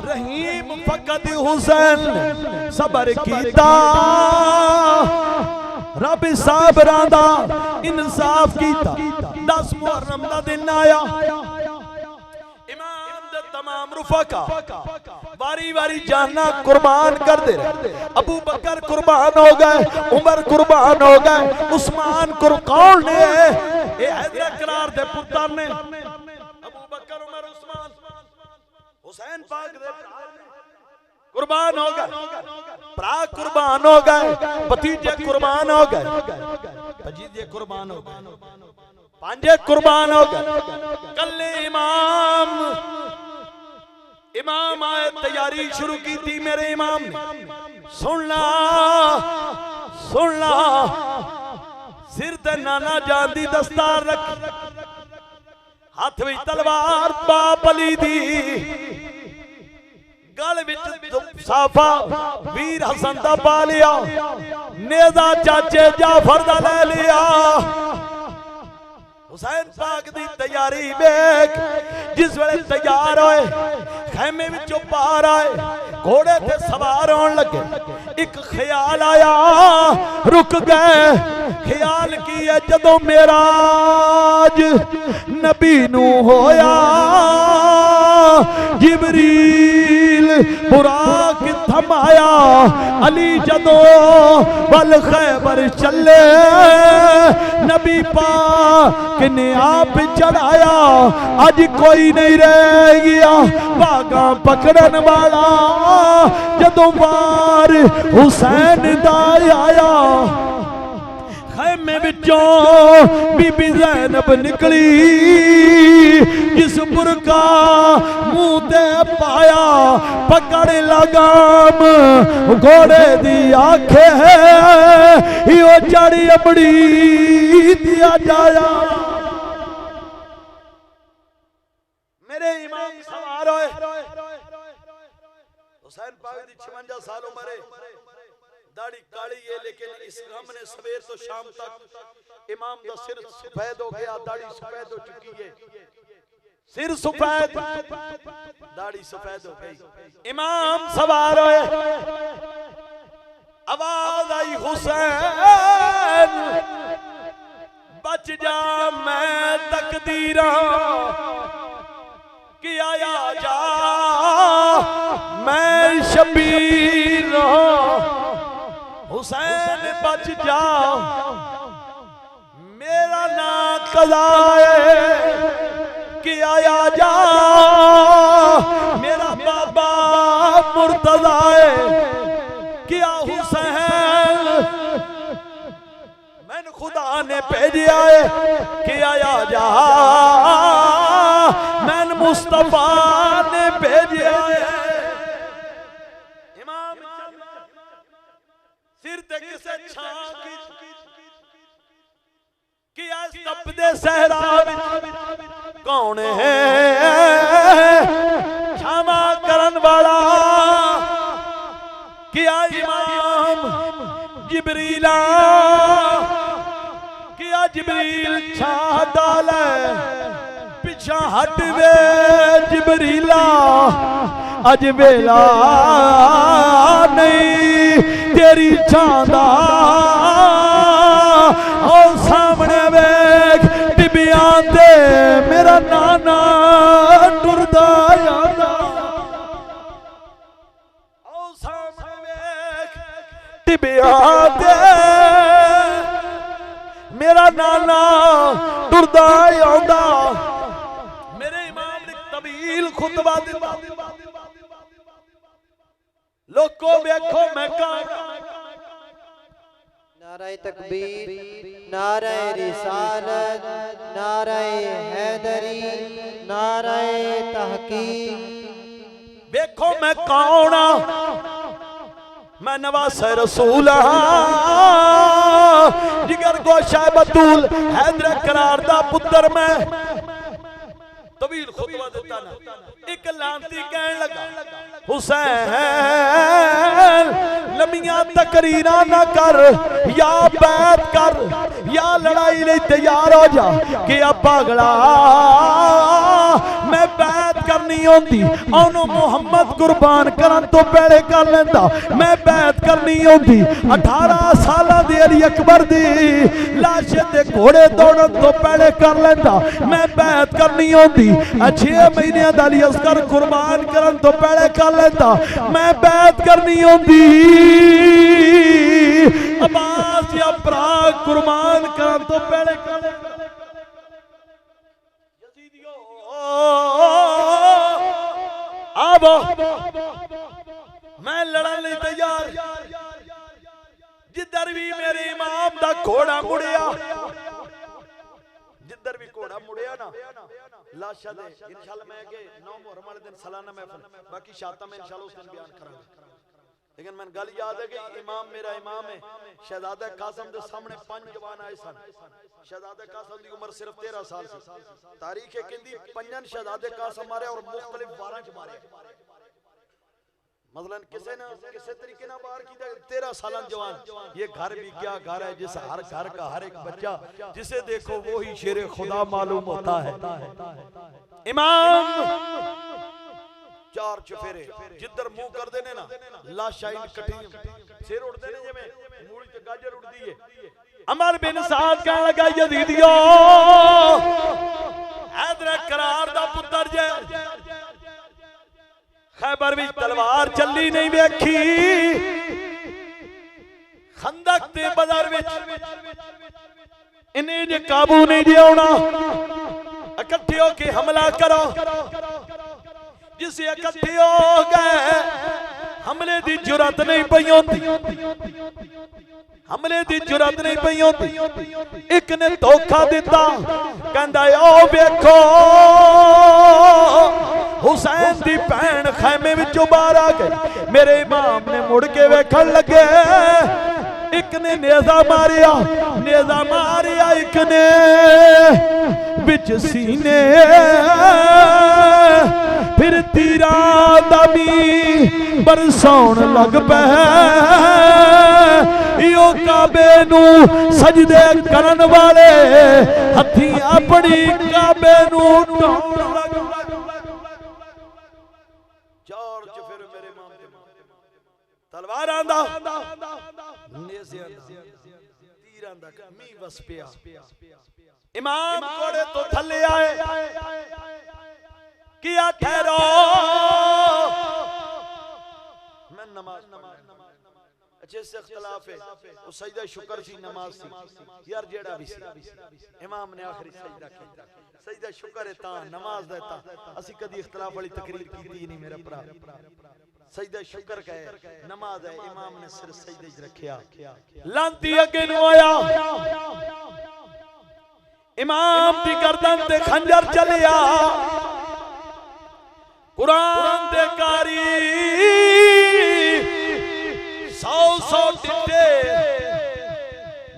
रहीम फकत हुसैन सबर कीता। रब साबरां दा इंसाफ कीता। 10 मुहर्रम दा दिन आया। तमाम रुफका बारी बारी जाना कुर्बान कर दे रहे। अबू बकर कुर्बान हो गए, उमर कुर्बान हो गए, उस्मान कौन ने ये हैदर करार दे पुत्र ने अबू बकर उमर उस्मान हुसैन पाक दे कुर्बान हो गए। भरा कुर्बान हो गए, भतीजे कुर्बान हो गए, भतीजे कुर्बान हो गए, पांजे कुर्बान हो गए। कल इमाम आए, तैयारी शुरू की थी मेरे इमाम ने। सुनना सुनना सिर ते नाना जान दी दस्तार रख, हाथ में तलवार बाप अली दी, गल विच साफा वीर हसन दा पा लिया, नेजा चाचे जाफर दा ले लिया। हुसैन पाक दी तैयारी वेख। जिस वेले तैयार होए खैमे विचों पार आए, घोड़े ते सवार होने लगे। एक ख्याल आया, रुक गए। ख्याल की है जदों मेराज नबी नू होया, जिबरील बुराक थमाया। अली जदों बल खैबर चले, नबी पाक ने आप चढ़ाया। आज कोई नहीं रह गया भागा पकड़न वाला, जदों वार हुसैन दा आया। खैमे विचों बीबी ज़ैनब निकली, जिस बुरका मुंह ते पाया, पकड़ लगाम घोड़े दी आखे यो चढ़ी अबड़ी दिया जाया। मेरे इमाम सवार होए, हुसैन पाक दी 56 साल उम्र है, दाढ़ी काली है, लेकिन इस गम ने सवेर तो शाम तक इमाम दा सिर सफेद हो गया, दाढ़ी सफेद हो चुकी है। सिर सफेद, दाढ़ी सफेद हो गई। इमाम सवार होए, आवाज आई हुसैन बच जा मैं तकदीरा कि आया जा मैं शबीर। हुसैन बच जा कज़ाए कि आया जा मेरा बाबा मुर्तज़ाए क्या हुसैन मैंने खुदा ने भेजा है कि आया जा मैंने मुस्तफा ने भेजा है। इमाम सिर ते किसे छां कि आज तपदे सहरा कौन है क्षमा करन वाला किया इमाम जिब्रीला किया जिब्रील छा डाले पिछा हट वे जिब्रीला अज वेला नहीं तेरी छांदा और सामने वेख टिबियां दे मेरा नाना टुरदा आंदा और सामने वेख टिबियां दे मेरा नाना टुरदा आंदा। मेरे इमाम ने तवील खुतबा दिता लोगों वेखो मैं नाराए तकबीर नाराए रिसालत नाराए हैदरी नाराए तहकीक। देखो मैं कौन आ मैं नवासे रसूल जिगर गोशा बतूल हैदर करार दा पुत्र मैं तवील खुतबा देता ना एक लांती कहने लगा हुसैन लमियां तकरीरा ना कर या बैत कर या लड़ाई लिए तैयार हो जा कि आ पागला मैं बैत करनी होंदी ओनू मुहम्मद कुर्बान करन तो पहले कर लेंदा मैं बैत करनी होंदी 18 साल दी अली अकबर दी लाश ते घोड़े दौड़न तो पहले कर लेंदा मैं बैत करनी होंदी 6 महीने दा अली असगर कुर्बान करन तो पहले कर लेंदा मैं बैत करनी होंदी अब्बास या भरा कुर्बान करन तो पहले कर लेंदा। अब मैं लड़न लई तैयार जिधर भी मेरे इमाम दा घोड़ा मुड़िया जिधर भी घोड़ा मुड़िया ना लाशा दे इंशाल्लाह मैं आगे 9 मुहर्रम वाले दिन सालाना महफिल बाकी शाता में इंशाल्लाह उस दिन बयान करूंगा। लेकिन मैं गल याद है कि इमाम मेरा इमाम है शहजादा कासिम के सामने 5 जवान आए सन शहजादा कासिम की उम्र सिर्फ 13 साल सी तारीख है कहंदी 5 शहजादे कासिम मारे और मुख्तलिफ वारां च मारे मतलब किसे ना किसे तरीके ना बाहर की 13 साल जवान ये घर भी क्या घर है जिस हर घर का हर एक बच्चा जिसे देखो वो ही शेरे खुदा मालूम होता है। इमाम 4 चफेरे जिधर मुंह कर देने ना लाशा इकट्ठी सिर उड़ते ने जिवें मूली ते गाजर उड़दी है। अमर बिन साद कहने लगा यजीदियो हैदर करार दा पुत्र जे खैबर भी तलवार चली नहीं वेखी खंदक ते बदर विच इन्हें जे काबू नहीं जे आउणा इकट्ठे होके हमला करो जिसे इकट्ठे हो गए हमले दी जुरत नहीं पई होंदी हमले दी जुरत नहीं पई होंदी। एक ने धोखा दिता कहंदा ओ वेखो हुसैन दी भैन खैमे विचों बाहर आ गई मेरे इमाम ने मुड़ के वेखण लगे एक ने नेज़ा मारिया एक ने विच सीने फिर तीरा दमी बरसाउण लग पै यो काबे नू सजदे करन वाले हथी अपनी काबे नू ढाउण लग चार फिर मेरे इमाम दे तलवार आंदा नेज़े आंदा तीर आंदा मी वस पिया इमाम घोड़े तो थले आए किया ठहरो मैं नमाज अच्छा इससे इख्तिलाफ है वो सजदा शुक्र सी नमाज सी यार जेड़ा भी सी इमाम ने आखिरी सजदा कीता सजदा शुक्र है ता नमाज दा ता असि कदी इख्तिलाफ वाली तकरीर कीती नहीं मेरा भरा सजदा शुक्र का है नमाज है इमाम ने सिर सजदे च रखया लांती अगे नु आया इमाम दी गर्दन ते खंजर चलिया कुरान दे कारी 100 टिटे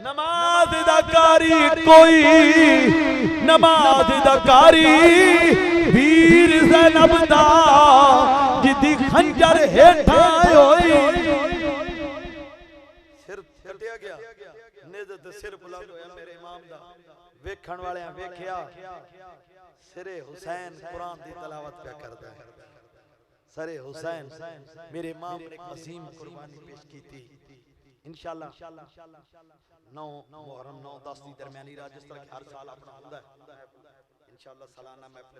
नमाज दा कारी कोई नमाज दा कारी वीर ज़ैनब दा जिदी खंजर हेठा होई सिर कटिया गया नेज़ ते सिर बुलंद होया मेरे इमाम दा वेखण वाले वेख्या सिरे हुसैन कुरान दी तिलावत पे करदा है सरे हुसैन मेरे इमाम ने एक अजीम कुर्बानी पेश की थी इंशाअल्लाह 9 मुहर्रम 9-10 दी दरमियानी रात जिस तरह हर साल अपना होता है इंशाअल्लाह सालाना मैं अपने